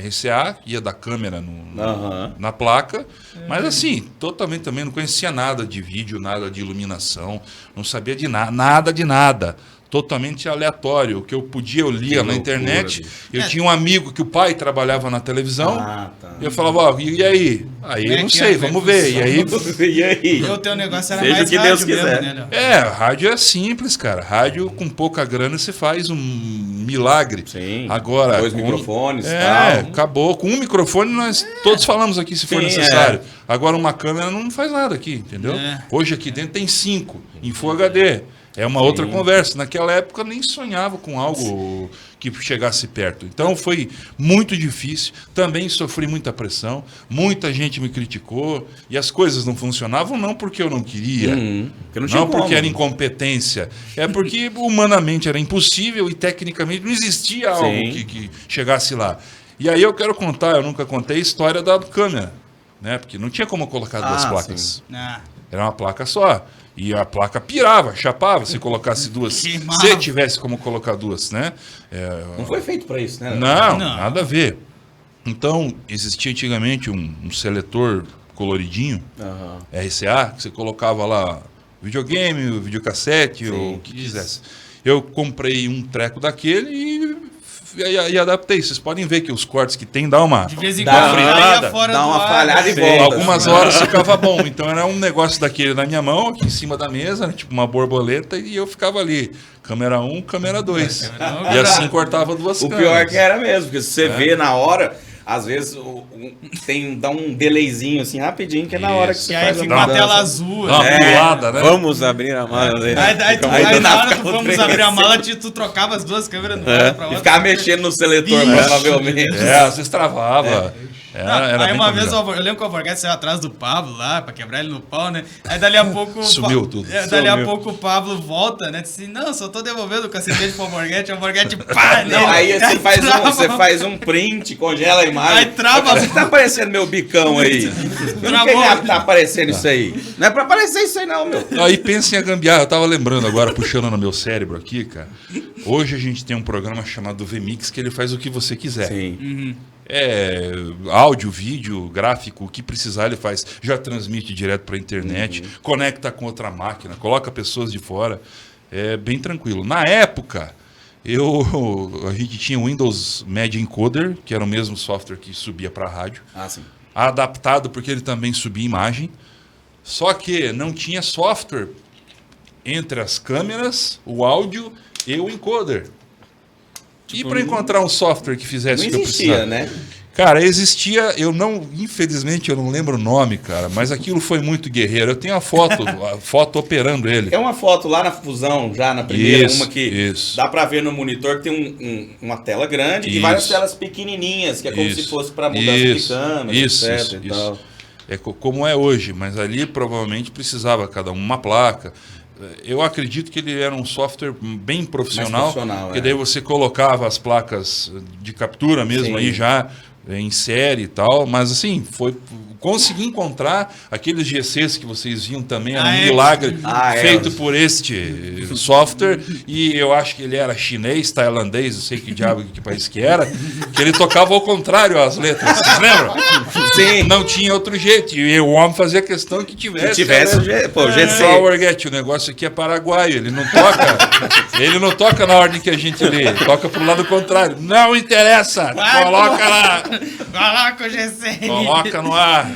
RCA, que ia da câmera Aham. na placa. Mas assim, totalmente também não conhecia nada de vídeo, nada de iluminação, não sabia de nada de nada. Totalmente aleatório. O que eu podia, eu lia na loucura, internet. bicho. Eu tinha um amigo que o pai trabalhava na televisão. Ah, tá. E eu falava, e aí? Aí Como é eu não que sei, é? vamos ver. E aí, E aí? O teu negócio era Seja mais o que Deus rádio quiser. mesmo, né, Léo? rádio é simples, cara. Rádio com pouca grana você faz um milagre. Sim. Agora, 2 com- microfones e É, tal. acabou. Com um microfone nós todos falamos aqui se for Sim, necessário. Agora uma câmera não faz nada aqui, entendeu? É. Hoje aqui dentro tem 5 em Full HD. É uma outra conversa. Naquela época nem sonhava com algo que chegasse perto. Então foi muito difícil. Também sofri muita pressão. Muita gente me criticou. E as coisas não funcionavam não porque eu não queria. Porque não tinha Não porque como. era incompetência. É porque humanamente era impossível e tecnicamente não existia algo Sim. que chegasse lá. E aí eu quero contar, eu nunca contei a história da câmera. Né? Porque não tinha como colocar duas placas. sim. Ah, Era uma placa só. E a placa pirava, chapava se colocasse duas. Queimava. Se tivesse como colocar duas, né? Não foi feito pra isso, né? Não, Não. nada a ver. Então, existia antigamente um seletor coloridinho, Aham. RCA, que você colocava lá videogame, o videocassete, ou o que quisesse. Eu comprei um treco daquele e adaptei. Vocês podem ver que os cortes que tem dá uma... de vez em Dá quando uma caía fritada, fora dá do uma ar. falhada e Sim. volta. Algumas horas ficava bom. Então era um negócio daquele na minha mão, aqui em cima da mesa, né, tipo uma borboleta, e eu ficava ali. Câmera 1, câmera 2. E assim cortava duas O câmeras. pior que era mesmo, porque se você vê na hora, às vezes dá um delayzinho assim rapidinho, que é na hora que Isso. você E aí faz fica a uma mudança. tela azul. Dá uma né? pulada, né? Vamos abrir a mala dele. Aí, tu, Aí aí do na nada hora que ficava vamos três. abrir a mala, tu trocava as duas câmeras de uma hora pra E outra. ficava mexendo no seletor, Bicho. provavelmente. Às vezes travava. Era Aí bem uma vez complicado. eu lembro que o Alborguete saiu atrás do Pablo lá, pra quebrar ele no pau, né? Aí dali a pouco... Sumiu tudo. Dali a Sumiu. pouco o Pablo volta, né? Disse assim, não, só tô devolvendo o cacetete pro Alborguete. O Alborguete, pá! Não, aí você trava. faz um print, congela a imagem. Aí trava. Você tá aparecendo meu bicão aí. Por que Travou. tá aparecendo isso aí? Não é pra aparecer isso aí não, meu. Aí pensa em gambiarra. Eu tava lembrando agora, puxando no meu cérebro aqui, cara. Hoje a gente tem um programa chamado VMix que ele faz o que você quiser. Sim. Áudio, vídeo, gráfico, o que precisar ele faz. Já transmite direto para a internet, conecta com outra máquina, coloca pessoas de fora. É bem tranquilo. Na época, a gente tinha o Windows Media Encoder, que era o mesmo software que subia para a rádio, Ah, sim. adaptado porque ele também subia imagem. Só que não tinha software entre as câmeras, o áudio e o encoder. E para encontrar um software que fizesse Não o que eu existia, precisava? né? Cara, existia, infelizmente eu não lembro o nome, cara, mas aquilo foi muito guerreiro. Eu tenho a foto operando ele. É uma foto lá na Fusão, já na primeira, Isso, uma que isso. dá pra ver no monitor que tem uma tela grande e Isso. várias telas pequenininhas, que é como Isso. se fosse pra mudança de câmera, etc. e tal. É como é hoje, mas ali provavelmente precisava cada uma placa. Eu acredito que ele era um software bem profissional, porque daí você colocava as placas de captura mesmo. Sim. Aí já em série e tal, mas assim, consegui encontrar aqueles GCs que vocês viam também, era um milagre feito por este software, e eu acho que ele era chinês, tailandês, não sei que diabo, que país que era, que ele tocava ao contrário as letras, vocês lembram? Sim. Não tinha outro jeito, e o homem fazia questão que tivesse. GC. Alborguete, o negócio aqui é paraguaio, ele não toca na ordem que a gente lê, toca pro lado contrário. Não interessa, coloca lá. Coloca o GC. Coloca no ar.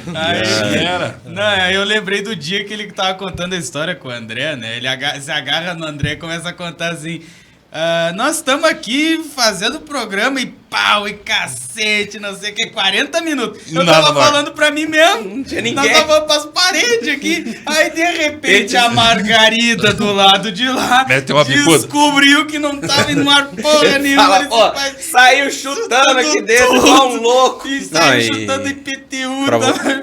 Era. Não, eu lembrei do dia que ele tava contando a história com o André, né? Ele se agarra no André e começa a contar assim: nós estamos aqui fazendo programa e pau, e cacete, não sei o que, 40 minutos. Eu tava falando pra mim mesmo. Não tinha ninguém. Nós tava pras paredes aqui. Aí, de repente, a Margarida do lado de lá descobriu que não tava indo no ar porra nenhuma. Saiu chutando aqui dentro igual um louco. E saiu chutando IPTU.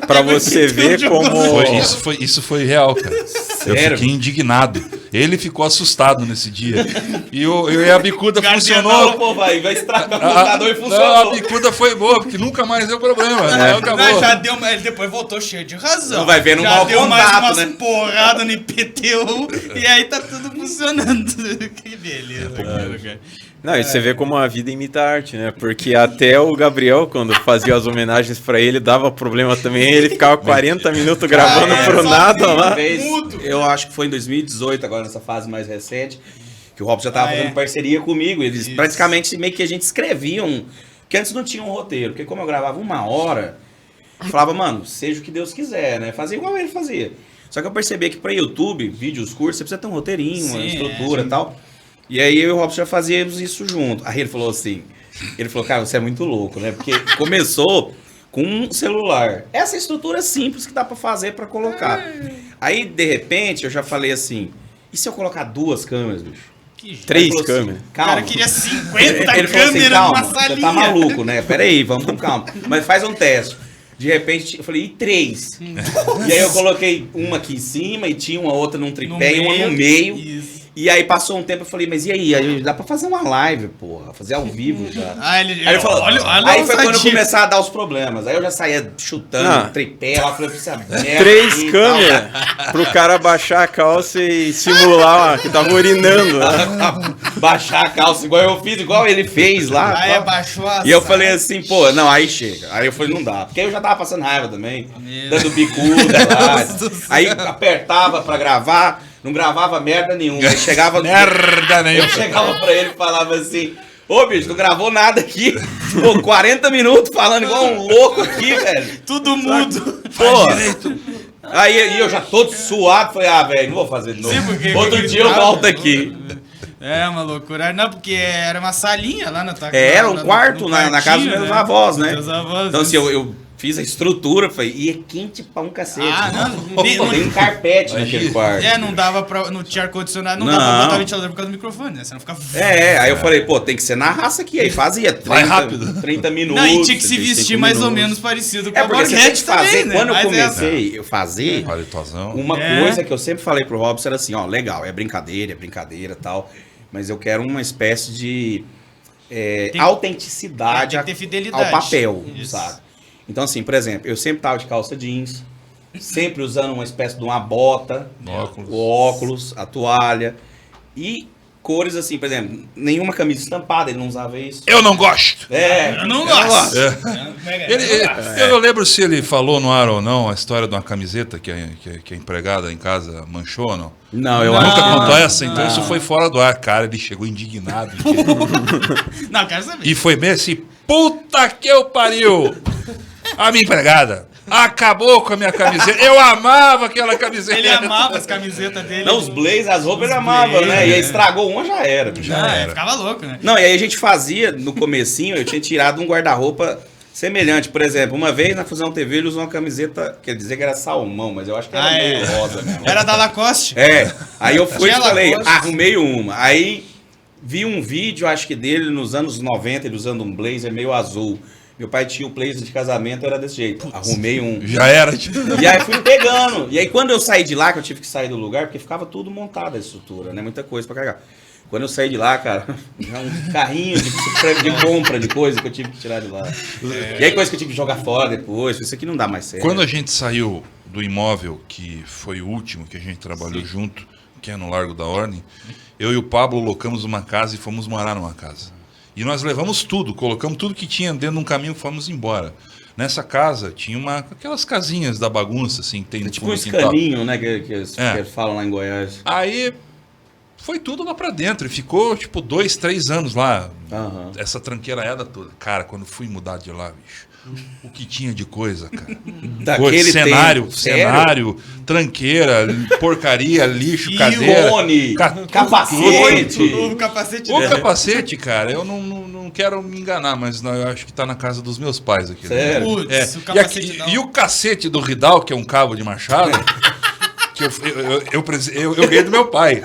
Pra você ver como... Isso foi real, cara. Sério? Eu fiquei indignado. Ele ficou assustado nesse dia. E a bicuda funcionou. Pô, vai estragar o computador e funcionou. Não, a bicuda foi boa, porque nunca mais deu problema. Acabou. Já deu, ele depois voltou cheio de razão. Não vai ver no mau deu contato, mais né? umas porradas no IPTU e aí tá tudo funcionando. Que beleza, cara. Não, e você vê como a vida imita a arte, né? Porque até o Gabriel, quando fazia as homenagens pra ele, dava problema também. Ele ficava 40 minutos gravando pro nada lá. Eu acho que foi em 2018, agora nessa fase mais recente, que o Robson já tava fazendo parceria comigo. Eles praticamente meio que a gente escrevia porque antes não tinha um roteiro. Porque como eu gravava 1 hora, eu falava, mano, seja o que Deus quiser, né? Fazia igual ele fazia. Só que eu percebi que pra YouTube, vídeos curtos, você precisa ter um roteirinho, uma estrutura e tal. E aí eu e o Robson já fazíamos isso junto. Aí ele falou assim, cara, você é muito louco, né? Porque começou com um celular. Essa estrutura simples que dá pra fazer, pra colocar. Aí, de repente, eu já falei assim, e se eu colocar 2 câmeras, bicho? 3 câmeras. Assim, o cara queria 50 ele falou assim, câmeras calma, numa salinha. você tá maluco, né? Pera aí, vamos com calma. Mas faz um teste. De repente, eu falei, e 3? E aí eu coloquei uma aqui em cima e tinha uma outra num tripé e uma no meio. Isso. E aí passou um tempo, eu falei, mas e aí? Dá pra fazer uma live, porra. Fazer ao vivo já. Aí ele falou, aí foi quando eu começar a dar os problemas. Aí eu já saía chutando tripé, lá falei, precisa merda. 3 câmeras pro cara baixar a calça e simular que tava urinando. Né? Baixar a calça, igual ele fez lá. Aí abaixou a... E eu falei assim, pô, não, aí chega. Aí eu falei, não dá. Porque aí eu já tava passando raiva também. Dando bicuda lá. Aí apertava pra gravar. Não gravava merda nenhuma. Aí chegava... merda nenhuma. Eu chegava pra ele e falava assim, ô bicho, não gravou nada aqui. Pô, 40 minutos falando igual um louco aqui, velho. Tudo mudo. Pô. Aí eu já todo suado, falei, velho, não vou fazer de novo. Sim, outro dia eu volto aqui. É uma loucura. Não, porque era uma salinha lá na tua casa. Era um quarto na casa dos meus avós, né? Meus avós, então assim, eu fiz a estrutura, falei, e é quente pra um cacete. Não. Tem um carpete naquele quarto. Não dava pra... Não tinha ar-condicionado, não dava pra botar ventilador por causa do microfone, né? Você não ficava... Aí eu falei, pô, tem que ser na raça aqui. Aí fazia 30 minutos. Não, e tinha que se vestir mais ou menos parecido com a Borghetti também, né? Quando eu comecei a fazer, uma É. coisa que eu sempre falei pro Robson era assim, ó, legal, é brincadeira e tal, mas eu quero uma espécie de autenticidade tem que ter fidelidade. ao papel, Isso. sabe? Então, assim, por exemplo, eu sempre tava de calça jeans, sempre usando uma espécie de uma bota, o óculos, a toalha, e cores assim, por exemplo, nenhuma camisa estampada, ele não usava isso. Eu não gosto. Eu não gosto. Eu não lembro se ele falou no ar ou não a história de uma camiseta que a empregada em casa manchou ou não. Não, eu Nunca acho que contou essa? Então isso foi fora do ar. Cara, ele chegou indignado. Não, quero saber. E foi meio assim, puta que eu pariu! A minha empregada acabou com a minha camiseta. Eu amava aquela camiseta. Ele amava as camisetas dele. Não, os blazers, as roupas ele amava, né? E aí estragou uma, já era. Ficava louco, né? Não, e aí a gente fazia, no comecinho, eu tinha tirado um guarda-roupa semelhante. Por exemplo, uma vez na Fusão TV ele usou uma camiseta, quer dizer que era salmão, mas eu acho que era meio rosa mesmo. Era da Lacoste? Aí eu fui e Tinha falei, Lacoste. arrumei uma. Aí vi um vídeo, acho que dele, nos anos 90, ele usando um blazer meio azul. Meu pai tinha o blazer de casamento, era desse jeito. Arrumei um. Já era. Tipo... E aí fui pegando. E aí quando eu saí de lá, que eu tive que sair do lugar, porque ficava tudo montado a estrutura, né? Muita coisa pra carregar. Quando eu saí de lá, cara, um carrinho de compra de coisa que eu tive que tirar de lá. E aí coisa que eu tive que jogar fora depois. Isso aqui não dá mais certo. Quando a gente saiu do imóvel, que foi o último que a gente trabalhou junto, que é no Largo da Ordem, eu e o Pablo locamos uma casa e fomos morar numa casa. E nós levamos tudo, colocamos tudo que tinha dentro de um caminho e fomos embora. Nessa casa tinha aquelas casinhas da bagunça, assim, que tem no tipo fundo um do quintal. escaninho, né, que eles falam lá em Goiás. Aí foi tudo lá pra dentro e ficou tipo 2, 3 anos lá. Essa tranqueiraiada toda. Cara, quando fui mudar de lá, bicho, o que tinha de coisa, cara. Daquele cenário, tempo. cenário, tranqueira, porcaria, lixo, cadeira. Capacete. O capacete. O capacete, cara, eu não quero me enganar, mas eu acho que tá na casa dos meus pais aqui. Sério? Putz, o E, capacete não. e o cacete do Ridal, que é um cabo de machado, que eu ganhei do meu pai.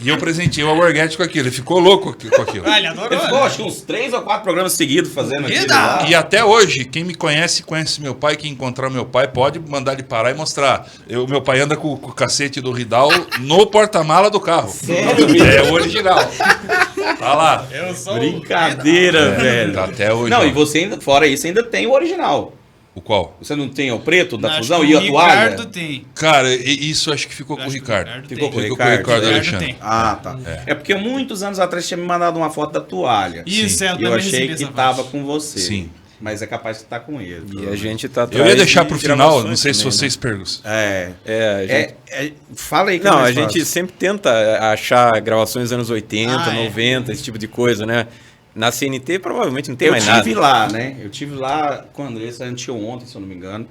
E eu presenteei o Alborguete com aquilo. Ele ficou louco com aquilo. Ah, ele adorou. Ele ficou, acho que uns 3 ou 4 programas seguidos fazendo aquilo lá. E até hoje, quem me conhece meu pai. Quem encontrar o meu pai pode mandar ele parar e mostrar. Meu pai anda com o cacete do Ridal no porta-mala do carro. Sério? É o original. Tá lá. Eu sou Brincadeira, velho. Tá até hoje. Não, ó. e você ainda, fora isso, ainda tem o original. O qual? Você não tem o preto da Acho Fusão que e o a toalha? Ricardo tem. Cara, isso acho que ficou com o Acho que Ricardo. Ficou com o Ficou Ricardo. com o Ricardo Ricardo Alexandre. tem. Ah, tá. É porque muitos anos atrás tinha me mandado uma foto da toalha. Isso, E eu também achei recebi que essa tava foto. com você. Sim. Mas é capaz de estar com ele. E a gente tá Eu ia deixar de pro final, gravações não sei se também, vocês perguntam. a gente... Fala aí que Não, é a mais gente fácil. sempre tenta achar gravações dos anos 80, Ah, é. 90, esse tipo de coisa, né? Na CNT provavelmente não tem Eu mais tive nada. lá, né? Eu tive lá com o Andressa anteontem, se eu não me engano.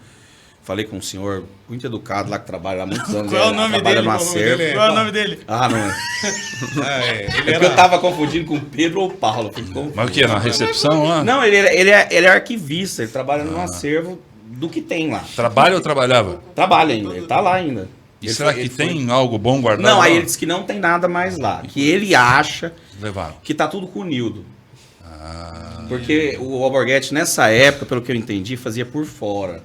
Falei com um senhor muito educado lá que trabalha há muitos anos. Qual é o ele nome trabalha dele? no Qual é o nome acervo. dele? Qual é o nome dele? Ah, não é. Ele É porque era... eu tava confundindo com Pedro ou Paulo. Ficou... Mas o que? Na recepção lá? Não, ele é arquivista, ele trabalha no acervo do que tem lá. Trabalha ou trabalhava? Trabalha ainda, ele tá lá ainda. E Ele será foi- que ele foi- tem algo bom guardado? Não, aí lá? ele disse que não tem nada mais lá. Que ele acha Levaram. que tá tudo com o Nildo. Porque o Alborguete, nessa época, pelo que eu entendi, fazia por fora.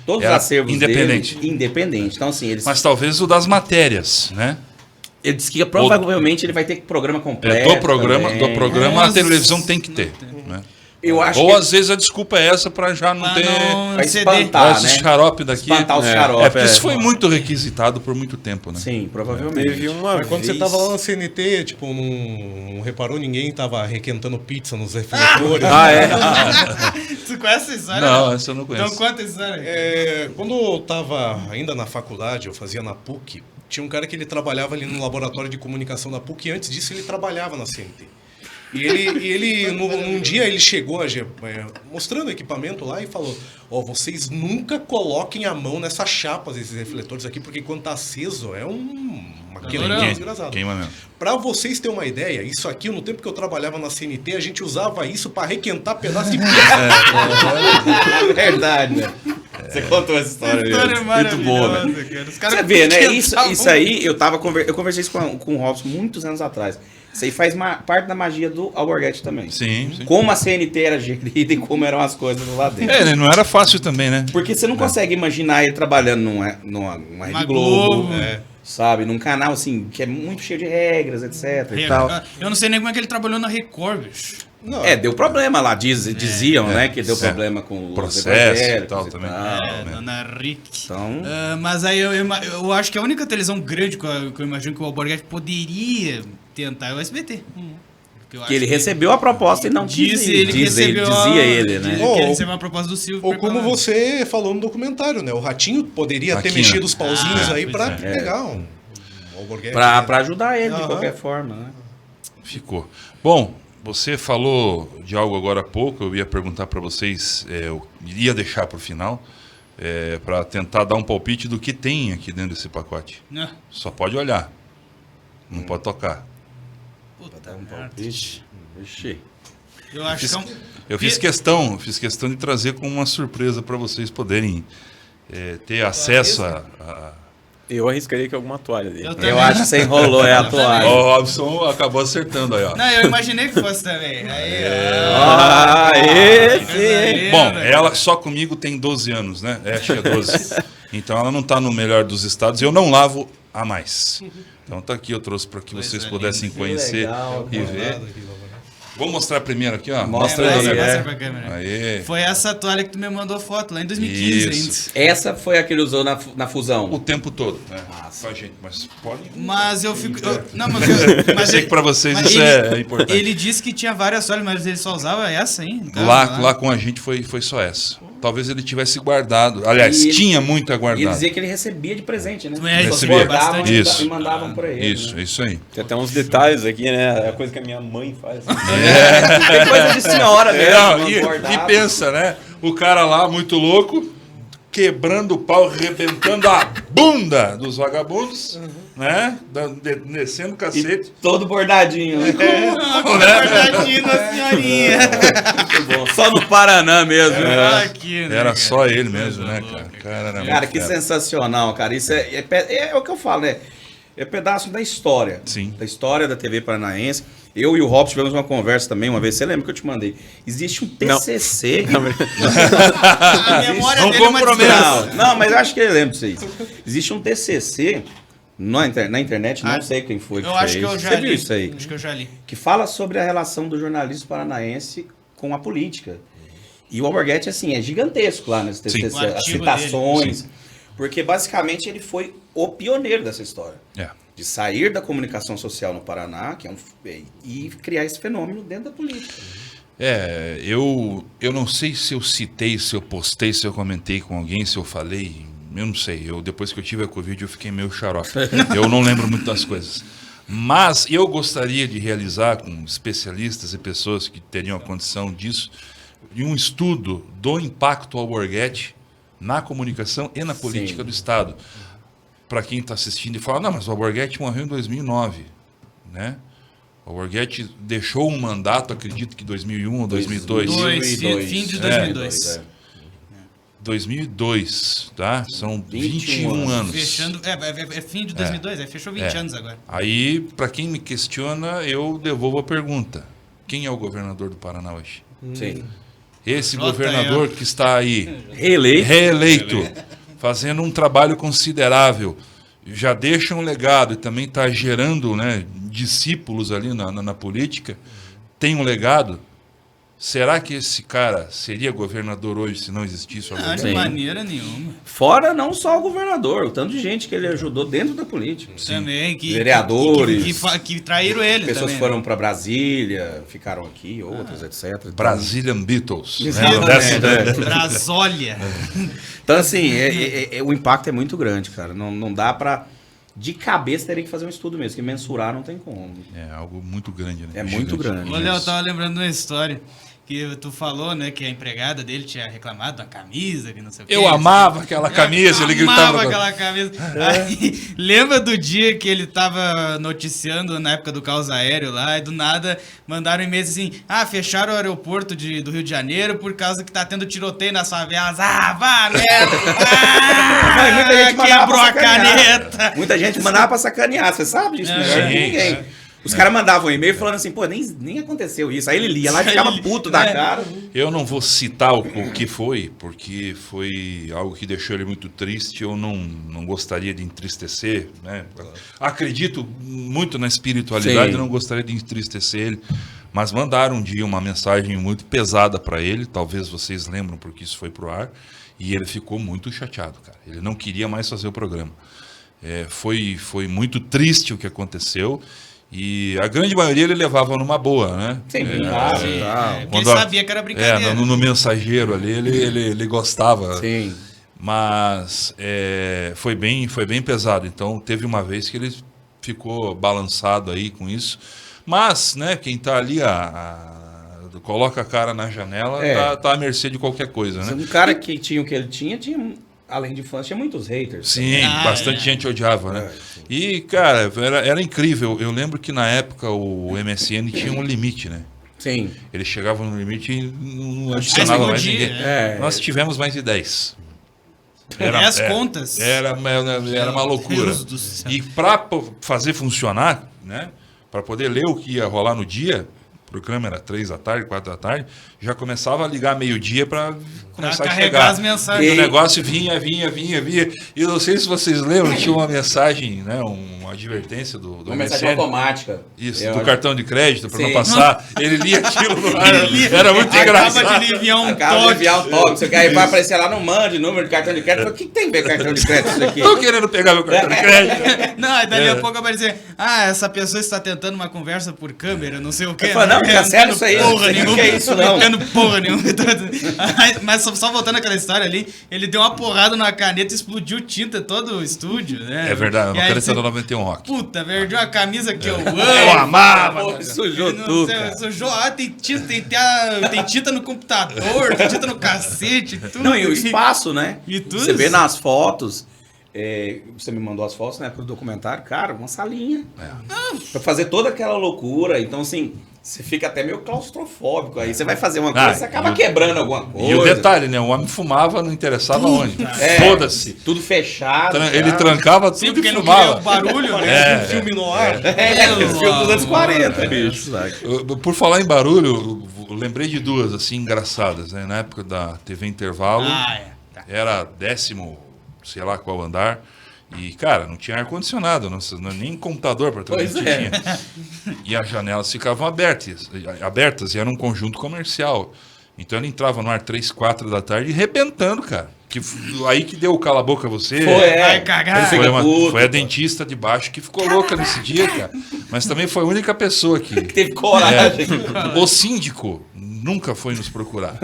Todos Era os acervos independente. dele... Independente. Então, assim, Mas talvez o das matérias, né? ele disse que provavelmente ele vai ter programa completo. Do programa a Mas- televisão tem que ter. Né? Eu acho Ou que às vezes a desculpa é essa pra já não Pra ter não vai ceder. espantar, esse né? xarope daqui. Espantar os É xaropes. porque isso foi muito requisitado por muito tempo, né? Sim, provavelmente. Teve uma Mas quando vez... você tava lá na CNT, tipo, não reparou ninguém tava requentando pizza nos refletores? Tu conhece essa história? Não, essa eu não conheço. Então conta essa história. Quando eu tava ainda na faculdade, eu fazia na PUC, tinha um cara que ele trabalhava ali no laboratório de comunicação da PUC e antes disso ele trabalhava na CNT. E ele num dia ele chegou mostrando o equipamento lá e falou: ó, vocês nunca coloquem a mão nessas chapas, esses refletores aqui, porque quando tá aceso é uma queimação desgraçada. Queima mesmo. Pra vocês terem uma ideia, isso aqui, no tempo que eu trabalhava na CNT, a gente usava isso pra requentar pedaço de pizza. É verdade, né? Você contou essa história. História mesmo. Muito boa, maravilhosa, velho. cara. Os caras Você vê, né? quentavam. Isso aí, eu conversei isso com o Robson muitos anos atrás. Isso aí faz parte da magia do Alborguete também. Sim, sim. Como a CNT era gerida e como eram as coisas lá dentro. É, não era fácil também, né? Porque você não consegue imaginar ele trabalhando numa Rede Uma Globo, Globo. sabe? Num canal assim, que é muito cheio de regras, etc e tal. Eu não sei nem como é que ele trabalhou na Record, bicho. Não, Deu problema lá, diziam, né? Que deu problema com os Processo evangélicos e tal também. Dona Rick. Então, Mas aí eu acho que a única televisão grande que eu imagino que o Alborguete poderia tentar é o SBT. Porque eu que acho ele recebeu a proposta e não Diz ele que dizia recebeu ele, né? Diz que ele recebeu uma proposta do Silvio. ou como preparado. você falou no documentário, né? O Ratinho poderia ter Ratinho. mexido os pauzinhos aí pois pra é. pegar um Alborguete. Pra ajudar ele de Aham. qualquer forma, né? Ficou. Bom, você falou de algo agora há pouco, eu ia perguntar para vocês, eu iria deixar para o final, para tentar dar um palpite do que tem aqui dentro desse pacote. Não. Só pode olhar, não pode tocar. Puta Dá um merda. palpite. Ixi. Eu acho que é um... Eu fiz questão de trazer como uma surpresa para vocês poderem ter acesso a... Eu arriscaria que alguma toalha dele. Eu acho que você enrolou, a toalha. O Robson acabou acertando aí, ó. Não, eu imaginei que fosse também. Sim. Bom, ela só comigo tem 12 anos, né? Acho que é 12. Então ela não tá no melhor dos estados. Eu não lavo a mais. Então tá aqui, eu trouxe para que vocês pudessem conhecer e ver. Vou mostrar primeiro aqui, ó. Mostra aí, Mostra pra câmera. Aí. Foi essa toalha que tu me mandou foto, lá em 2015 Isso. Essa foi a que ele usou na fusão. O tempo todo, né? Com a gente, mas pode... Mas eu fico... não, Eu sei que para vocês mas isso é importante. Ele disse que tinha várias toalhas, mas ele só usava essa, hein? Então, Lá com a gente foi só essa. Talvez ele tivesse guardado. Aliás, tinha muita E ele guardada. dizia que ele recebia de presente, né? É, Pessoas recebia guardavam bastante. Isso. e mandavam pra ele. Isso, né? isso aí. Tem até uns detalhes aqui, né? É a coisa que a minha mãe faz. Tem coisa de senhora mesmo. Não, e guardava. pensa, né? O cara lá, muito louco, quebrando o pau, arrebentando a bunda dos vagabundos, né? Descendo o cacete. Todo bordadinho. Né? Guardadinho da senhorinha. Muito bom. Só no Paraná mesmo. Aqui, né, Era cara? só ele mesmo, né, louca, cara? Era Cara, muito que fera. sensacional, cara. Isso é o que eu falo, né? É pedaço da história. Sim. Da história da TV Paranaense. Eu e o Robson tivemos uma conversa também uma vez. Você lembra que eu te mandei? Existe um TCC. A memória Não dele é uma compromessa. desgraça. Não, mas eu acho que ele lembra disso aí. Existe um TCC na internet, não sei quem foi que Eu fez. acho que eu já Você li. viu isso aí? Acho que eu já li. Que fala sobre a relação do jornalismo paranaense com a política. E o Alborguete, assim, é gigantesco lá nesse TCC. O As artigo citações. Porque, basicamente, ele foi o pioneiro dessa história. É. De sair da comunicação social no Paraná, que é e criar esse fenômeno dentro da política. Eu não sei se eu citei, se eu postei, se eu comentei com alguém, se eu falei, eu não sei. Depois que eu tive a Covid, eu fiquei meio xarope. Eu não lembro muito das coisas. Mas eu gostaria de realizar com especialistas e pessoas que teriam a condição disso, de um estudo do impacto Alborguete na comunicação e na política do Estado. Para quem está assistindo e fala, não, mas o Alborguete morreu em 2009, né? O Alborguete deixou um mandato, acredito que 2001 ou 2002. Fim de 2002. 2002, tá? São 21 anos. Fechando, é fim de 2002, fechou 20 anos agora. Aí, para quem me questiona, eu devolvo a pergunta. Quem é o governador do Paraná hoje? Sim. Esse JL. governador que está aí, reeleito, fazendo um trabalho considerável, já deixa um legado e também está gerando, né, discípulos ali na política, tem um legado. Será que esse cara seria governador hoje se não existisse o Não, Alborguete? de maneira nenhuma. Fora não só o governador, o tanto de gente que ele ajudou dentro da política. Também, Vereadores. que traíram ele Pessoas também. foram para Brasília, ficaram aqui, outras, etc. Então, Brazilian Beatles. Né? Exatamente, Brasólia. Então, assim, o impacto é muito grande, cara. Não dá pra... De cabeça, teria que fazer um estudo mesmo, que mensurar não tem como. É algo muito grande, né? É muito grande. Olha, eu tava lembrando de uma história que tu falou, né, que a empregada dele tinha reclamado da camisa, que não sei o quê. Eu amava aquela camisa, ele gritava. Amava aquela camisa. Aí, lembra do dia que ele tava noticiando na época do caos aéreo lá, e do nada mandaram um e-mail assim, fecharam o aeroporto do Rio de Janeiro por causa que tá tendo tiroteio nas favelas. Vá, merda! Não, e muita gente mandava Quebrou pra a sacanear. caneta! Muita gente mandava pra sacanear, você sabe disso melhor que ninguém. Os caras mandavam um e-mail falando assim, pô, nem aconteceu isso. Aí ele lia lá e ficava puto da cara. Eu não vou citar o que foi, porque foi algo que deixou ele muito triste. Eu não gostaria de entristecer, né? Acredito muito na espiritualidade, Sim. não gostaria de entristecer ele. Mas mandaram um dia uma mensagem muito pesada para ele, talvez vocês lembram porque isso foi pro ar, e ele ficou muito chateado, cara. Ele não queria mais fazer o programa. Foi muito triste o que aconteceu. E a grande maioria ele levava numa boa, né? Sim, Porque ele Quando sabia que era brincadeira. no mensageiro ali, ele gostava. Sim. Mas foi bem pesado. Então, teve uma vez que ele ficou balançado aí com isso. Mas, né, quem tá ali, coloca a cara na janela, tá à mercê de qualquer coisa, né? Um cara que tinha o que ele tinha, além de fãs, tinha muitos haters. Sim, bastante gente odiava, né? E, cara, era incrível. Eu lembro que na época o MSN tinha um limite, né? Sim. Ele chegava no limite e não adicionava mais ninguém. Nós tivemos mais de 10. As contas. Era uma loucura. E para fazer funcionar, né? Para poder ler o que ia rolar no dia, o programa era 3 da tarde, 4 da tarde, já começava a ligar meio-dia para começar a carregar chegar as mensagens. E o negócio vinha. E eu não sei se vocês lembram, tinha uma mensagem, né? Uma advertência do Uma mensagem automática. Isso, do cartão de crédito, para não passar. Ele lia aquilo no ar. Ele Era muito engraçado. Acaba de enviar um toque. Você quer ir para aparecer lá, não mande número de cartão de crédito. O que tem a ver com cartão de crédito isso aqui? Tô querendo pegar meu cartão de crédito. Não, aí dali a pouco aparecer, essa pessoa está tentando uma conversa por câmera, não sei o quê. Não, cancela isso aí. Porra nenhuma. Que é isso, não? Porra nenhuma. Mas só voltando àquela história ali, ele deu uma porrada na caneta e explodiu tinta todo o estúdio, né? É verdade, uma caneta da 91 Rock. Puta, perdi uma camisa que eu amo. Eu amava. Sujou tudo, cara. Sujou, tem tinta no computador, tem tinta no cacete, tudo. Não, e o espaço, né? E tudo. Você vê nas fotos, você me mandou as fotos, né, pro documentário, cara, uma salinha. Pra fazer toda aquela loucura, então assim... Você fica até meio claustrofóbico aí. Você vai fazer uma coisa, você acaba quebrando alguma coisa. E o detalhe, né? O homem fumava, não interessava onde. Foda-se. Tudo fechado. Ele trancava tudo e fumava. O barulho, né? Um filme no ar. Esse filme dos anos 40, bicho. Por falar em barulho, eu lembrei de duas, assim, engraçadas, né? Na época da TV Intervalo, era 10º, sei lá qual andar. E, cara, não tinha ar-condicionado, nem computador para transmitir tinha. E as janelas ficavam abertas e era um conjunto comercial. Então ele entrava no ar 3, 4 da tarde arrebentando, cara. Aí que deu o cala a boca você. Vai cagar. Foi a dentista de baixo que ficou louca nesse dia, cara. Mas também foi a única pessoa que teve coragem. O síndico nunca foi nos procurar.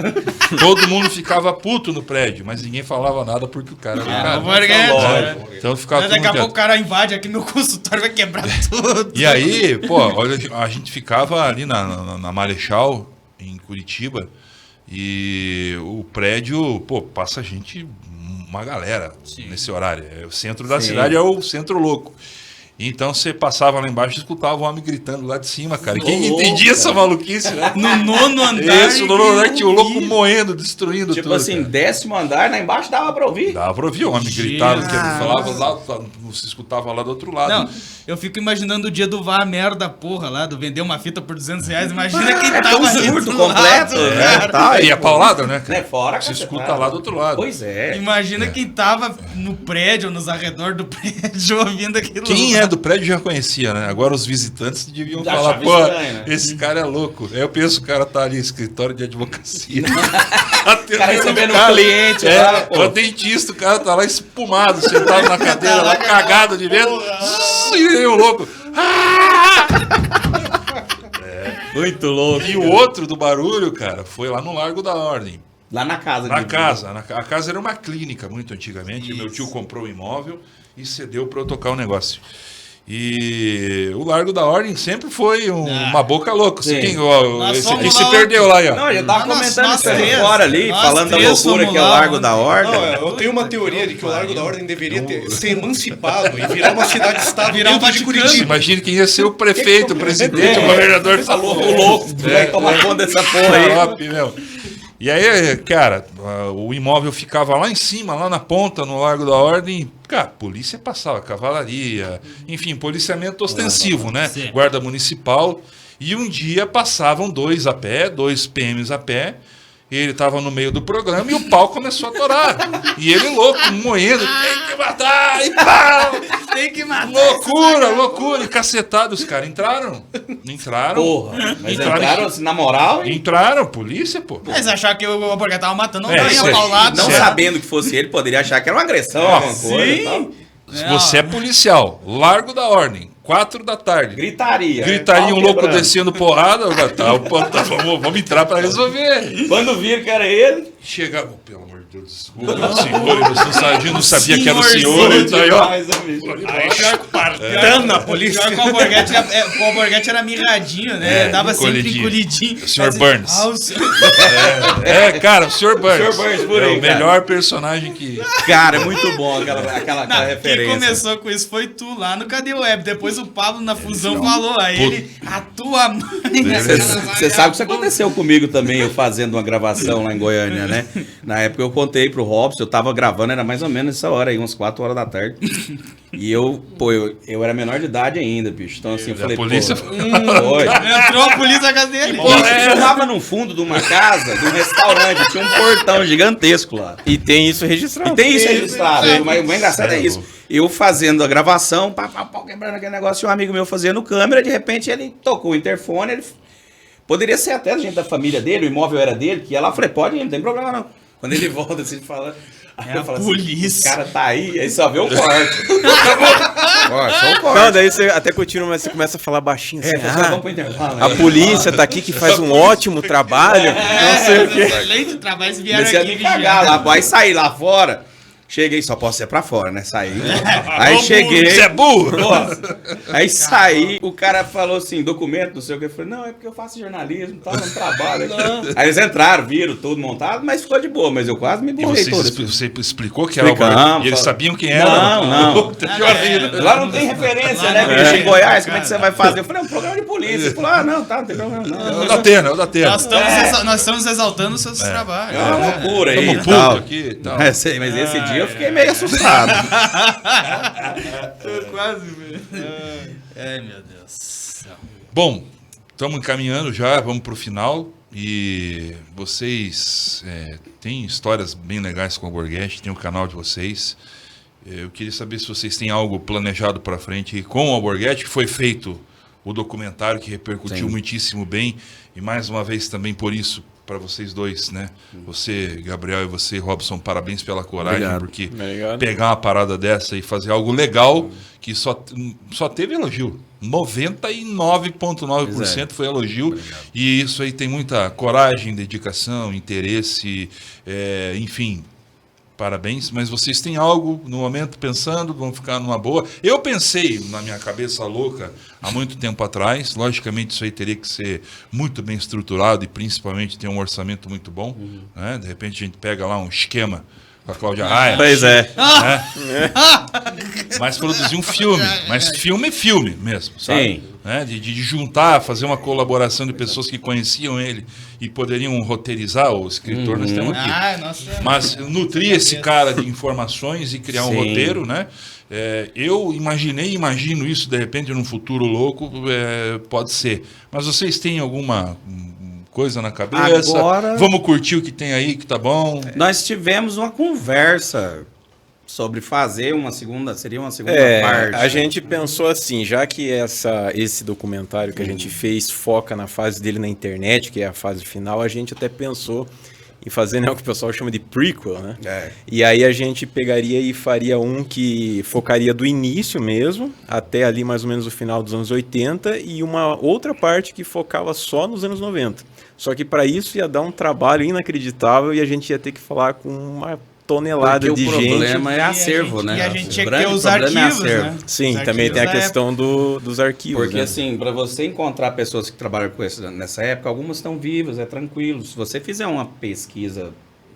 Todo mundo ficava puto no prédio, mas ninguém falava nada porque o cara era o cara. Então ficava daqui a pouco o cara invade aqui meu consultório, vai quebrar tudo. E aí, olha, a gente ficava ali na Marechal, em Curitiba, e o prédio, passa gente, uma galera nesse horário. O centro da cidade é o centro louco. Então você passava lá embaixo e escutava o homem gritando lá de cima, cara. E quem entendia essa maluquice, né? No 9º andar. Isso, no 9º andar tinha o louco moendo, destruindo tudo. Tipo assim, 10º andar, lá embaixo dava pra ouvir. Dava pra ouvir, o homem gritava, que falava lá, você escutava lá do outro lado. Não, eu fico imaginando o dia do vá merda porra lá, do vender uma fita por R$200. Imagina quem tava um ali surto do completo, lado, E a paulada, né, cara? Fora você escuta lá do outro lado. Pois é. Imagina quem tava no prédio, nos arredores do prédio, ouvindo aquilo. Quem é do prédio já conhecia, né? Agora os visitantes deviam falar, estranho, né? Esse cara é louco. Aí eu penso, o cara tá ali, escritório de advocacia. O cara recebendo um cliente lá, o dentista, o cara tá lá espumado, sentado na cadeira, lá cagado de medo. E o louco. Muito louco. E o outro do barulho, cara, foi lá no Largo da Ordem. Lá na casa. A casa era uma clínica muito antigamente. Isso. Meu tio comprou um imóvel e cedeu para eu tocar o negócio. E o Largo da Ordem sempre foi uma boca louca. Esse aqui se perdeu lá, ó. Não, eu tava comentando isso aí fora ali, falando da loucura que é o Largo da Ordem. Não, eu tenho uma teoria de que o Largo da Ordem deveria ser emancipado e virar uma cidade-estado dentro de Curitiba. Imagina quem ia ser o prefeito, o presidente, o governador dessa porra. O louco, vai tomar conta dessa porra aí. Meu. E aí, cara, o imóvel ficava lá em cima, lá na ponta, no Largo da Ordem. Cara, polícia passava, cavalaria, enfim, policiamento ostensivo, né? Sim. Guarda municipal. E um dia passavam 2 a pé, 2 PMs a pé. Ele estava no meio do programa e o pau começou a torar. E ele louco, moendo, tem que matar, e pau! Tem que matar! Loucura, e cacetado. Os caras entraram. Porra, mas entraram assim, na moral? Entraram, polícia, pô. Mas achar que o hambúrguer tava matando, não ia paulado. Não sabendo que fosse ele, poderia achar que era uma agressão, alguma coisa e tal. Se você é policial, Largo da Ordem, 4 da tarde. Gritaria um louco descendo porrada. Vamos entrar pra resolver. Quando viram que era ele... Chegava, pelo amor de Desculpa, senhor, a gente não sabia que era o senhor. Partando na polícia. Pior que o Alborguete era mirradinho, né? Dava sempre encolhidinho. O senhor Burns. Cara, o senhor Burns. O Sr. Burns, por aí, o melhor personagem que... Cara, é muito bom aquela referência. Quem começou com isso foi tu lá no Cadê o Web. Depois o Pablo na fusão falou. Aí ele, a tua mãe... Você sabe que isso aconteceu comigo também, eu fazendo uma gravação lá em Goiânia, né? Na época eu contei pro Robson, eu tava gravando, era mais ou menos essa hora aí, umas 4 horas da tarde. E eu era menor de idade ainda, bicho. Então assim, eu falei, a polícia foi. Entrou a polícia na casa dele. Eu tava no fundo de uma casa, de um restaurante, tinha um portão gigantesco lá. E tem isso registrado. E tem isso registrado. Mas o mais engraçado é isso. Eu fazendo a gravação, quebrando aquele negócio, e um amigo meu fazendo câmera, de repente ele tocou o interfone, ele... Poderia ser até a gente da família dele, o imóvel era dele, que ia lá, eu falei, pode ir, não tem problema não. Quando ele volta, assim, fala... É a polícia. Assim, o cara tá aí só vê o corte. Só o corte. Não, daí você até continua, mas você começa a falar baixinho assim. Vamos pro intervalo. A polícia tá aqui que faz um ótimo trabalho. Não sei o quê. Excelente trabalho, se vieram Comecei a aqui me cagar lá, aí saí lá fora. Cheguei, só posso ser pra fora, né? Saí. Aí cheguei. Você é burro! Aí saí, o cara falou assim, documento, não sei o que. Eu falei, não, é porque eu faço jornalismo, tá, não trabalho. Aí eles entraram, viram tudo montado, mas ficou de boa. Mas eu quase me borrei todo. Você explicou que era o Alborguete? E eles sabiam quem era? Não. Lá não tem referência, né, bicho? Em Goiás, como é que você vai fazer? Eu falei, é um programa de polícia. Ele falou, não tá, não tem problema não. É o da Atena. Nós estamos exaltando os seus trabalhos. É uma loucura aí. Estamos putos aqui e tal. Mas esse dia eu fiquei meio assustado. Quase, velho. Ai, meu Deus. Bom, estamos encaminhando já, vamos para o final. E vocês têm histórias bem legais com o Alborguete, tem o canal de vocês. Eu queria saber se vocês têm algo planejado para frente com o Alborguete, que foi feito o documentário que repercutiu muitíssimo bem. E mais uma vez também por isso, para vocês dois, né? Você, Gabriel, e você, Robson, parabéns pela coragem. Obrigado. Porque pegar uma parada dessa e fazer algo legal que só teve elogio. 99,9% foi elogio. Obrigado. E isso aí tem muita coragem, dedicação, interesse, enfim... Parabéns, mas vocês têm algo no momento pensando, vão ficar numa boa. Eu pensei na minha cabeça louca há muito tempo atrás, logicamente isso aí teria que ser muito bem estruturado e principalmente ter um orçamento muito bom. Né? De repente a gente pega lá um esquema com a Cláudia Raia. Pois é. Né? Mas produzir um filme, mas filme mesmo, sabe? Sim. Né? De juntar, fazer uma colaboração de pessoas que conheciam ele e poderiam roteirizar o escritor, nós temos aqui. Mas nutrir esse cara de informações e criar um roteiro, né? Eu imagino isso de repente num futuro louco, pode ser. Mas vocês têm alguma coisa na cabeça? Agora... Vamos curtir o que tem aí, que tá bom? Nós tivemos uma conversa sobre fazer seria uma segunda parte. A gente pensou assim, já que esse documentário que a gente fez foca na fase dele na internet, que é a fase final, a gente até pensou em fazer, né, o que o pessoal chama de prequel, né? E aí a gente pegaria e faria um que focaria do início mesmo, até ali mais ou menos o final dos anos 80, e uma outra parte que focava só nos anos 90. Só que para isso ia dar um trabalho inacreditável e a gente ia ter que falar com uma tonelada de gente. O problema é acervo, né? E a gente tinha que ter os arquivos, né? Sim, também tem a questão dos arquivos. Porque assim, para você encontrar pessoas que trabalham com isso nessa época, algumas estão vivas, é tranquilo. Se você fizer uma pesquisa,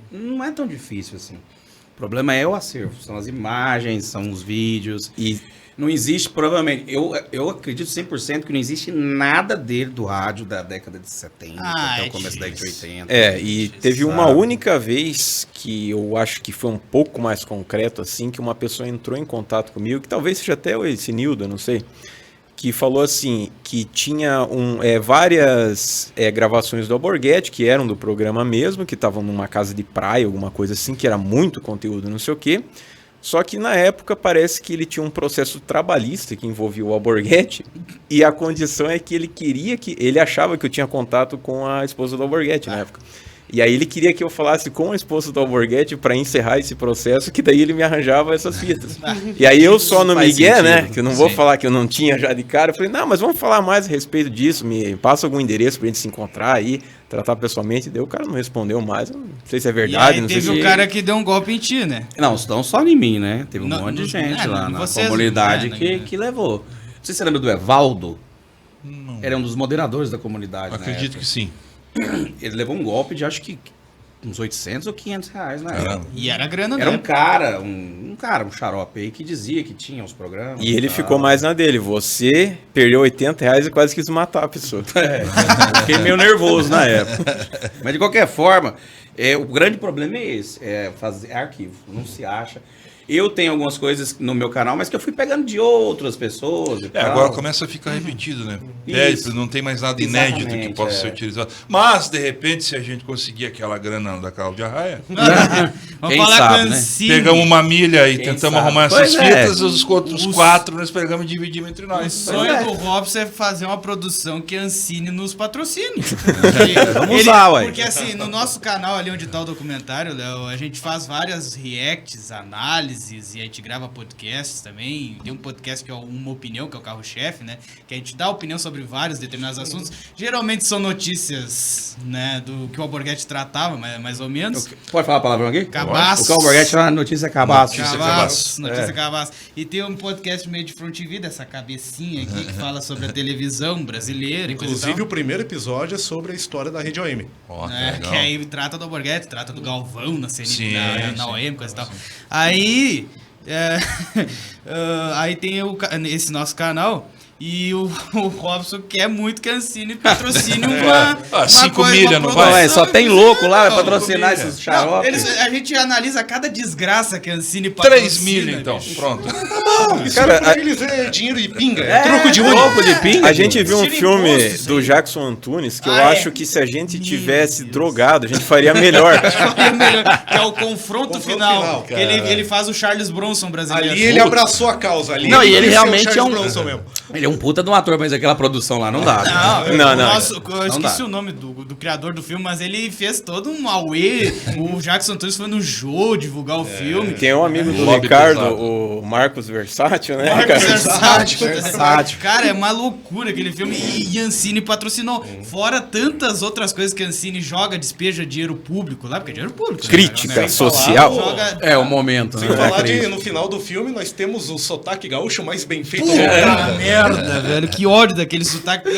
não é tão difícil assim. O problema é o acervo, são as imagens, são os vídeos. E não existe, provavelmente, eu acredito 100% que não existe nada dele do rádio da década de 70 até o começo da década de 80. E teve uma única vez que eu acho que foi um pouco mais concreto, assim, que uma pessoa entrou em contato comigo, que talvez seja até o Nildo, não sei, que falou assim, que tinha várias gravações do Alborguete, que eram do programa mesmo, que estavam numa casa de praia, alguma coisa assim, que era muito conteúdo, não sei o quê. Só que na época parece que ele tinha um processo trabalhista que envolvia o Alborguete, e a condição é que ele achava que eu tinha contato com a esposa do Alborguete na época. E aí ele queria que eu falasse com a esposa do Alborguete para encerrar esse processo, que daí ele me arranjava essas fitas. E aí eu só no Miguel, né, que eu não vou falar que eu não tinha já de cara, eu falei, não, mas vamos falar mais a respeito disso, me passa algum endereço pra gente se encontrar aí, tratar pessoalmente. Daí o cara não respondeu mais, eu não sei se é verdade, não sei se... teve o cara que deu um golpe em ti, né? Não só em mim, né? Teve um monte de gente lá na comunidade que levou. Não sei se você lembra do Evaldo. Não. Ele é um dos moderadores da comunidade. Acredito que sim. Ele levou um golpe de acho que uns 800 ou 500 reais na época. E era grana, né? Era um cara, um xarope aí que dizia que tinha os programas. E ele ficou mais na dele. Você perdeu 80 reais e quase quis matar a pessoa. Fiquei meio nervoso na época. Mas de qualquer forma, o grande problema é esse. É fazer arquivo. Não se acha. Eu tenho algumas coisas no meu canal, mas que eu fui pegando de outras pessoas. Agora começa a ficar repetido, né? Não tem mais nada inédito que possa ser utilizado. Mas, de repente, se a gente conseguir aquela grana da Cláudia Raia, vamos falar com a Ancine. Pegamos uma milha e tentamos arrumar essas fitas, os outros 4 nós pegamos e dividimos entre nós. O sonho do Robson é fazer uma produção que a Ancine nos patrocine. Vamos usar, ué. Porque assim, no nosso canal ali onde tá o documentário, Léo, a gente faz várias reacts, análises, e a gente grava podcasts também. Tem um podcast que é Uma Opinião, que é o carro-chefe, né? Que a gente dá opinião sobre vários determinados assuntos. Geralmente são notícias, né? Do que o Alborguete tratava, mais ou menos. Pode falar a palavra aqui? Cabaço. O que o Alborguete é uma notícia cabaço. Notícia cabaço. E tem um podcast meio de Front TV, dessa cabecinha aqui, que fala sobre a televisão brasileira. Inclusive, o primeiro episódio é sobre a história da Rede OM. Que aí trata do Alborguete, trata do Galvão na CNT, na OM, coisa e tal. Aí aí tem esse nosso canal e o Robson quer muito que a Ancine patrocine uma 5 milha, não vai? Só tem louco lá, vai patrocinar esses xaropes. A gente analisa cada desgraça que a Ancine patrocina. 3 milha, então, pronto. Cara, eles é dinheiro de pinga, troco de roupa de pinga. A gente viu um filme do Jackson Antunes que eu acho que se a gente tivesse drogado, a gente faria melhor. Que é o confronto final. Ele faz o Charles Bronson brasileiro. Ali ele abraçou a causa. Ali não, e ele realmente é um... mesmo. Ele é um puta de um ator, mas aquela produção lá não dá. Não. Eu esqueci o nome do criador do filme, mas ele fez todo um auê. O Jackson Antunes foi no Jô divulgar o filme. Tem um amigo do Ricardo, o Marcos Versátil, né? Versátil. Cara, é uma loucura aquele filme. E a Ancine patrocinou. Fora tantas outras coisas que a Ancine joga, despeja dinheiro público lá, porque é dinheiro público. Crítica, né? Social. É o momento. Sem falar no final do filme, nós temos o sotaque gaúcho mais bem feito. Merda, velho. Que ódio daquele sotaque.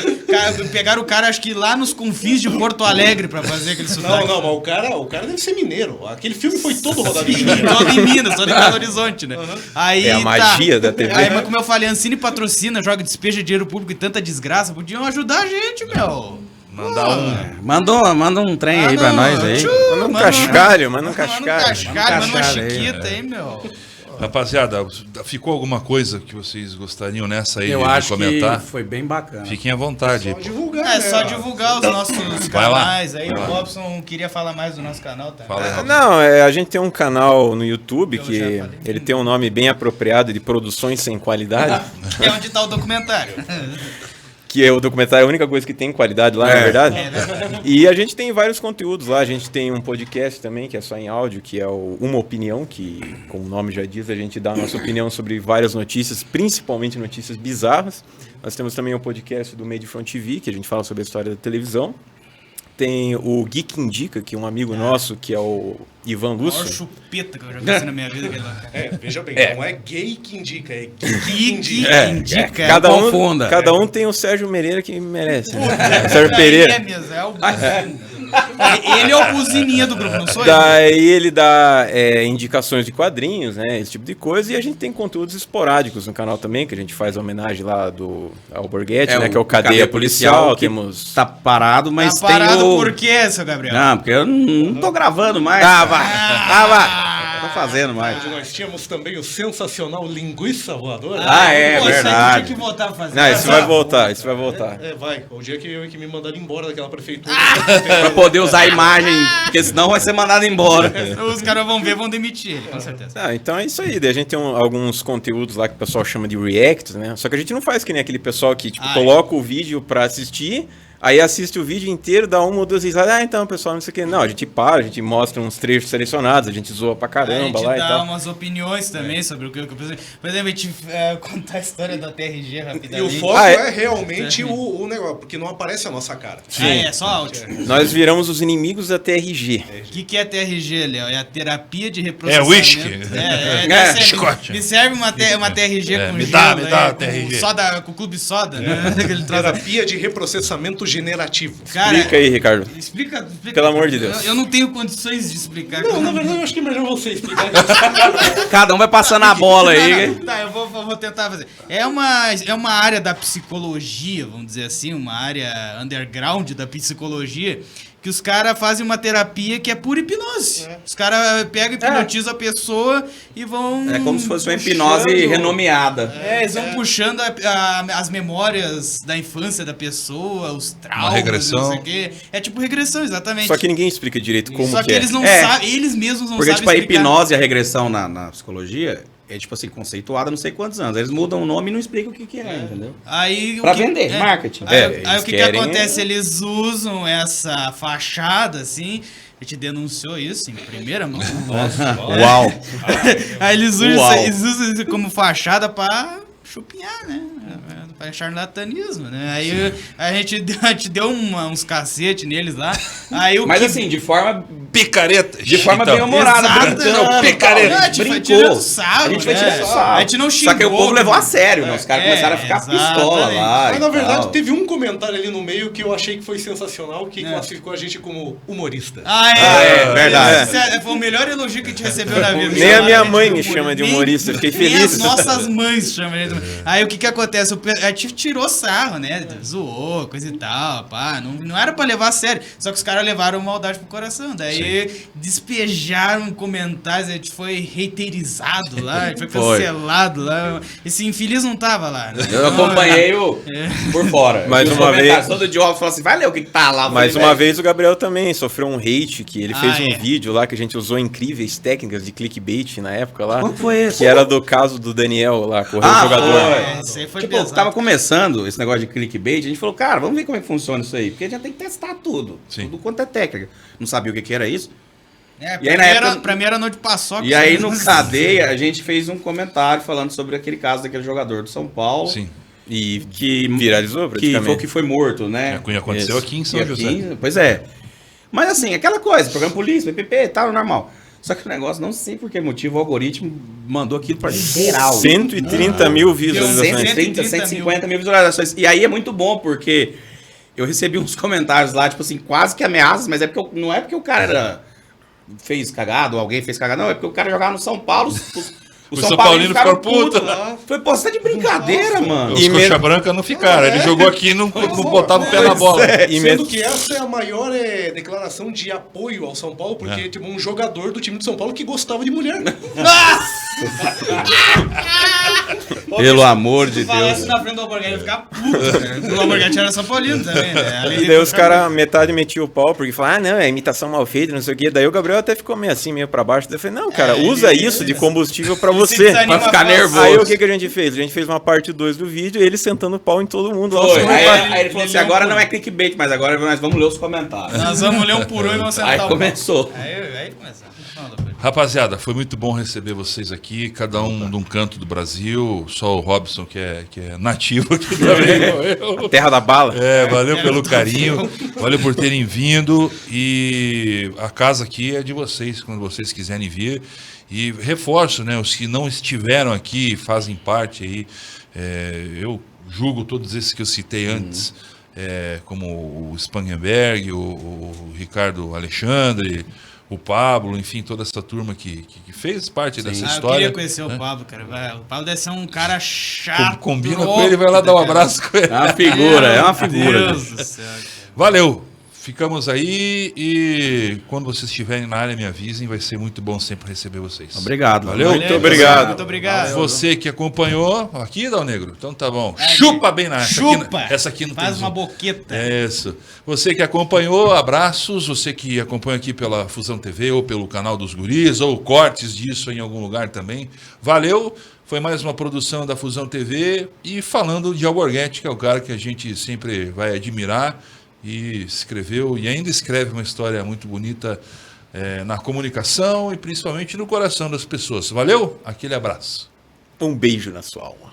Pegaram o cara, acho que lá nos confins de Porto Alegre pra fazer aquele sotaque. Não, mas o cara deve ser mineiro. Aquele filme foi todo rodado em Minas. Todo em Minas, todo em Belo Horizonte, né? Aí, é a magia da TV. Aí, mas como eu falei, a Ancine patrocina, joga, despeja dinheiro público e tanta desgraça. Podiam ajudar a gente, meu. Manda um trem aí pra nós aí. Manda um cascalho. Manda uma chiquita aí, meu. Rapaziada, ficou alguma coisa que vocês gostariam nessa aí de comentar? Que foi bem bacana. Fiquem à vontade. Só divulgar os nossos canais aí. O Robson queria falar mais do nosso canal, tá? Não, a gente tem um canal no YouTube que ele tem um nome bem apropriado de Produções Sem Qualidade. É onde tá o documentário. Que é o documentário, a única coisa que tem qualidade lá, na verdade. E a gente tem vários conteúdos lá. A gente tem um podcast também, que é só em áudio, que é o Uma Opinião, que, como o nome já diz, a gente dá a nossa opinião sobre várias notícias, principalmente notícias bizarras. Nós temos também o podcast do Meio de Front TV, que a gente fala sobre a história da televisão. Tem o Geek Indica, que é um amigo nosso, que é o Ivan Lúcio. O maior chupeta que eu já vi na minha vida. Veja bem, não é gay que indica, é geek que indica. Cada um tem o Sérgio Mereira que merece. Né? Sérgio Pereira. Ele é o buzininha do grupo, não sou eu? Daí ele dá indicações de quadrinhos, né? Esse tipo de coisa. E a gente tem conteúdos esporádicos no canal também, que a gente faz homenagem lá do Alborguete, né? Que é o Cadeia Policial. Temos... Tá parado, mas tá parado por quê, seu Gabriel? Não, porque eu não tô gravando mais. Tô fazendo mais. Nós tínhamos também o sensacional Linguiça Voadora. Verdade. Tinha que voltar a fazer. Não, isso vai voltar. Vai. O dia que me mandaram embora daquela prefeitura. Pra poder usar a imagem, porque senão vai ser mandado embora. Os caras vão ver, vão demitir ele, com certeza. Então é isso aí. Daí a gente tem alguns conteúdos lá que o pessoal chama de reacts, né? Só que a gente não faz que nem aquele pessoal que, coloca o vídeo pra assistir, Aí assiste o vídeo inteiro, dá uma ou duas risadas. Então, pessoal, não sei o que. Não, a gente para, a gente mostra uns trechos selecionados, a gente zoa pra caramba lá e tal. A gente dá umas opiniões também sobre o que eu pensei. Por exemplo, a gente contar a história da TRG rapidamente. E o foco é realmente o negócio, porque não aparece a nossa cara. É só áudio. Nós viramos os inimigos da TRG. O que é TRG, Léo? É a terapia de reprocessamento. whisky. Me serve uma TRG com me gelo. dá TRG. Com o Clube Soda, né? Terapia de reprocessamento generativo. Cara, Explica aí, Ricardo. Explica. Pelo amor de Deus. Eu não tenho condições de explicar. Não, na verdade, eu acho que é melhor você explicar. Cada um vai passando a bola aí. Tá, eu vou tentar fazer. É uma área da psicologia, vamos dizer assim, uma área underground da psicologia, que os caras fazem uma terapia que é pura hipnose. Os caras pegam e hipnotizam a pessoa e vão... É como se fosse uma hipnose renomeada. Eles vão puxando as memórias da infância da pessoa, os traumas, regressão. não sei o quê. É tipo regressão, exatamente. Só que ninguém explica direito como Só que é. eles não sabem, eles mesmos não Porque, sabem tipo, a explicar. hipnose e a regressão na psicologia é, tipo assim, conceituada há não sei quantos anos. Eles mudam o nome e não explicam o que é, entendeu? Aí, Pra vender, marketing. Aí, É, aí o que eles querem acontece? Eles usam essa fachada, assim. A gente denunciou isso em primeira mão. Uau! Aí eles Uau. usam isso como fachada pra chupinhar, né? Pra charlatanismo, né? Aí a gente deu uns cacete neles lá. Aí Mas assim, de forma Picareta. de forma Então, bem humorada, exato, brincando, não, picareta. tal. a gente foi brincou. tirando sarro, A gente foi né? tirando sarro. A gente não xingou. Só que o povo levou a sério, né? Os caras começaram a ficar pistola exatamente. lá. Mas e na verdade tal. teve um comentário ali no meio que eu achei que foi sensacional, que classificou a gente como humorista. verdade. Esse foi o melhor elogio que a gente recebeu na vida. Nem a minha mãe me Humorista. chama de humorista, fiquei Nem feliz. as nossas mães chamam a gente de humorista. Aí o que acontece? A gente tirou sarro, né? Zoou, coisa e tal, pá. Não era pra levar a sério. Só que os caras levaram maldade pro coração. Daí despejaram comentários, a gente foi reiterizado lá, a gente foi cancelado lá. Esse infeliz não tava lá. Né? Eu acompanhei por fora. Mais E os uma comentários, vez- todo idiota falou assim, vai ler o que tá lá. Eu Mais falei, uma velho, vez o Gabriel também sofreu um hate, que ele fez um é. vídeo lá que a gente usou incríveis técnicas de clickbait na época lá. Qual foi esse? Que era do caso do Daniel lá, correu o Ah, jogador. foi. Isso aí foi Tipo, pesado. tava começando esse negócio de clickbait, a gente falou, cara, vamos ver como é que funciona isso aí, porque a gente tem que testar tudo, Sim. tudo quanto é técnica. Não sabia o que era isso. E aí, na época- pra mim era noite paçoca. E aí no Cadeia, a gente fez um comentário falando sobre aquele caso daquele jogador do São Paulo. Sim. E Que viralizou praticamente. que foi morto, né? Aconteceu Isso. aqui em São E José. Pois é. Mas assim, aquela coisa, programa polícia, PPP e tal, normal. Só que o negócio, não sei por que motivo, o algoritmo mandou aquilo pra geral. 130 mil visualizações. 130, 150 mil visualizações. E aí é muito bom, porque eu recebi uns comentários lá, tipo assim, quase que ameaças, mas é porque não é porque o cara fez cagado, ou alguém fez cagado, não, é porque o cara jogava no São Paulo, os São Paulino ficaram putos. Foi, pô, você tá de brincadeira, mano. Os E coxa mesmo- branca não ficaram. Ele jogou aqui e não botava o pé na bola. E Sendo mesmo- que essa é a maior declaração de apoio ao São Paulo, porque tipo, um jogador do time de São Paulo que gostava de mulher. Pelo amor de Se falasse Deus. na frente do Alborguete, ia ficar puto. Né? O Alborguete era São Paulino também, né? Além E de- daí os caras, metade metiam o pau, porque falaram, ah, não, é imitação mal feita, não sei o quê. Daí o Gabriel até ficou meio assim, meio pra baixo. Daí eu falei, não, cara, usa isso de combustível pra se você. desanima Pra ficar fácil. nervoso. Aí o que a gente fez? A gente fez uma parte 2 do vídeo, ele sentando pau em todo mundo. lá no Foi. comentário. Aí ele falou assim, agora não é clickbait, mas agora nós vamos ler os comentários. Nós vamos ler um por um e vamos sentar Aí o começou. Aí começou. Fala, Pedro. Rapaziada, foi muito bom receber vocês aqui, cada um de um canto do Brasil. Só o Robson, que é nativo aqui também. eu. Terra da bala. Valeu pelo carinho, valeu por terem vindo. E a casa aqui é de vocês, quando vocês quiserem vir. E reforço, né, os que não estiveram aqui, fazem parte aí. Eu julgo todos esses que eu citei antes, como o Spangenberg, o Ricardo Alexandre, o Pablo, enfim, toda essa turma que fez parte dessa Eu história. queria conhecer né? o Pablo, cara. O Pablo deve ser um cara chato. Combina com ele, vai lá dar um abraço com ele. É uma figura, é uma figura. Meu Deus do céu, cara. Valeu! Ficamos aí e quando vocês estiverem na área, me avisem, vai ser muito bom sempre receber vocês. Obrigado. Valeu? Muito obrigado. Muito obrigado. Você que acompanhou, aqui, Dal Negro, então tá bom. É, Chupa bem na Chupa! Essa aqui não tem Faz uma zoom. boqueta. Isso. Você que acompanhou, abraços. Você que acompanha aqui pela Fusão TV ou pelo canal dos Guris, ou cortes disso em algum lugar também. Valeu! Foi mais uma produção da Fusão TV e falando de Alborguete, que é o cara que a gente sempre vai admirar e escreveu e ainda escreve uma história muito bonita na comunicação e principalmente no coração das pessoas. Valeu? Aquele abraço. Um beijo na sua alma.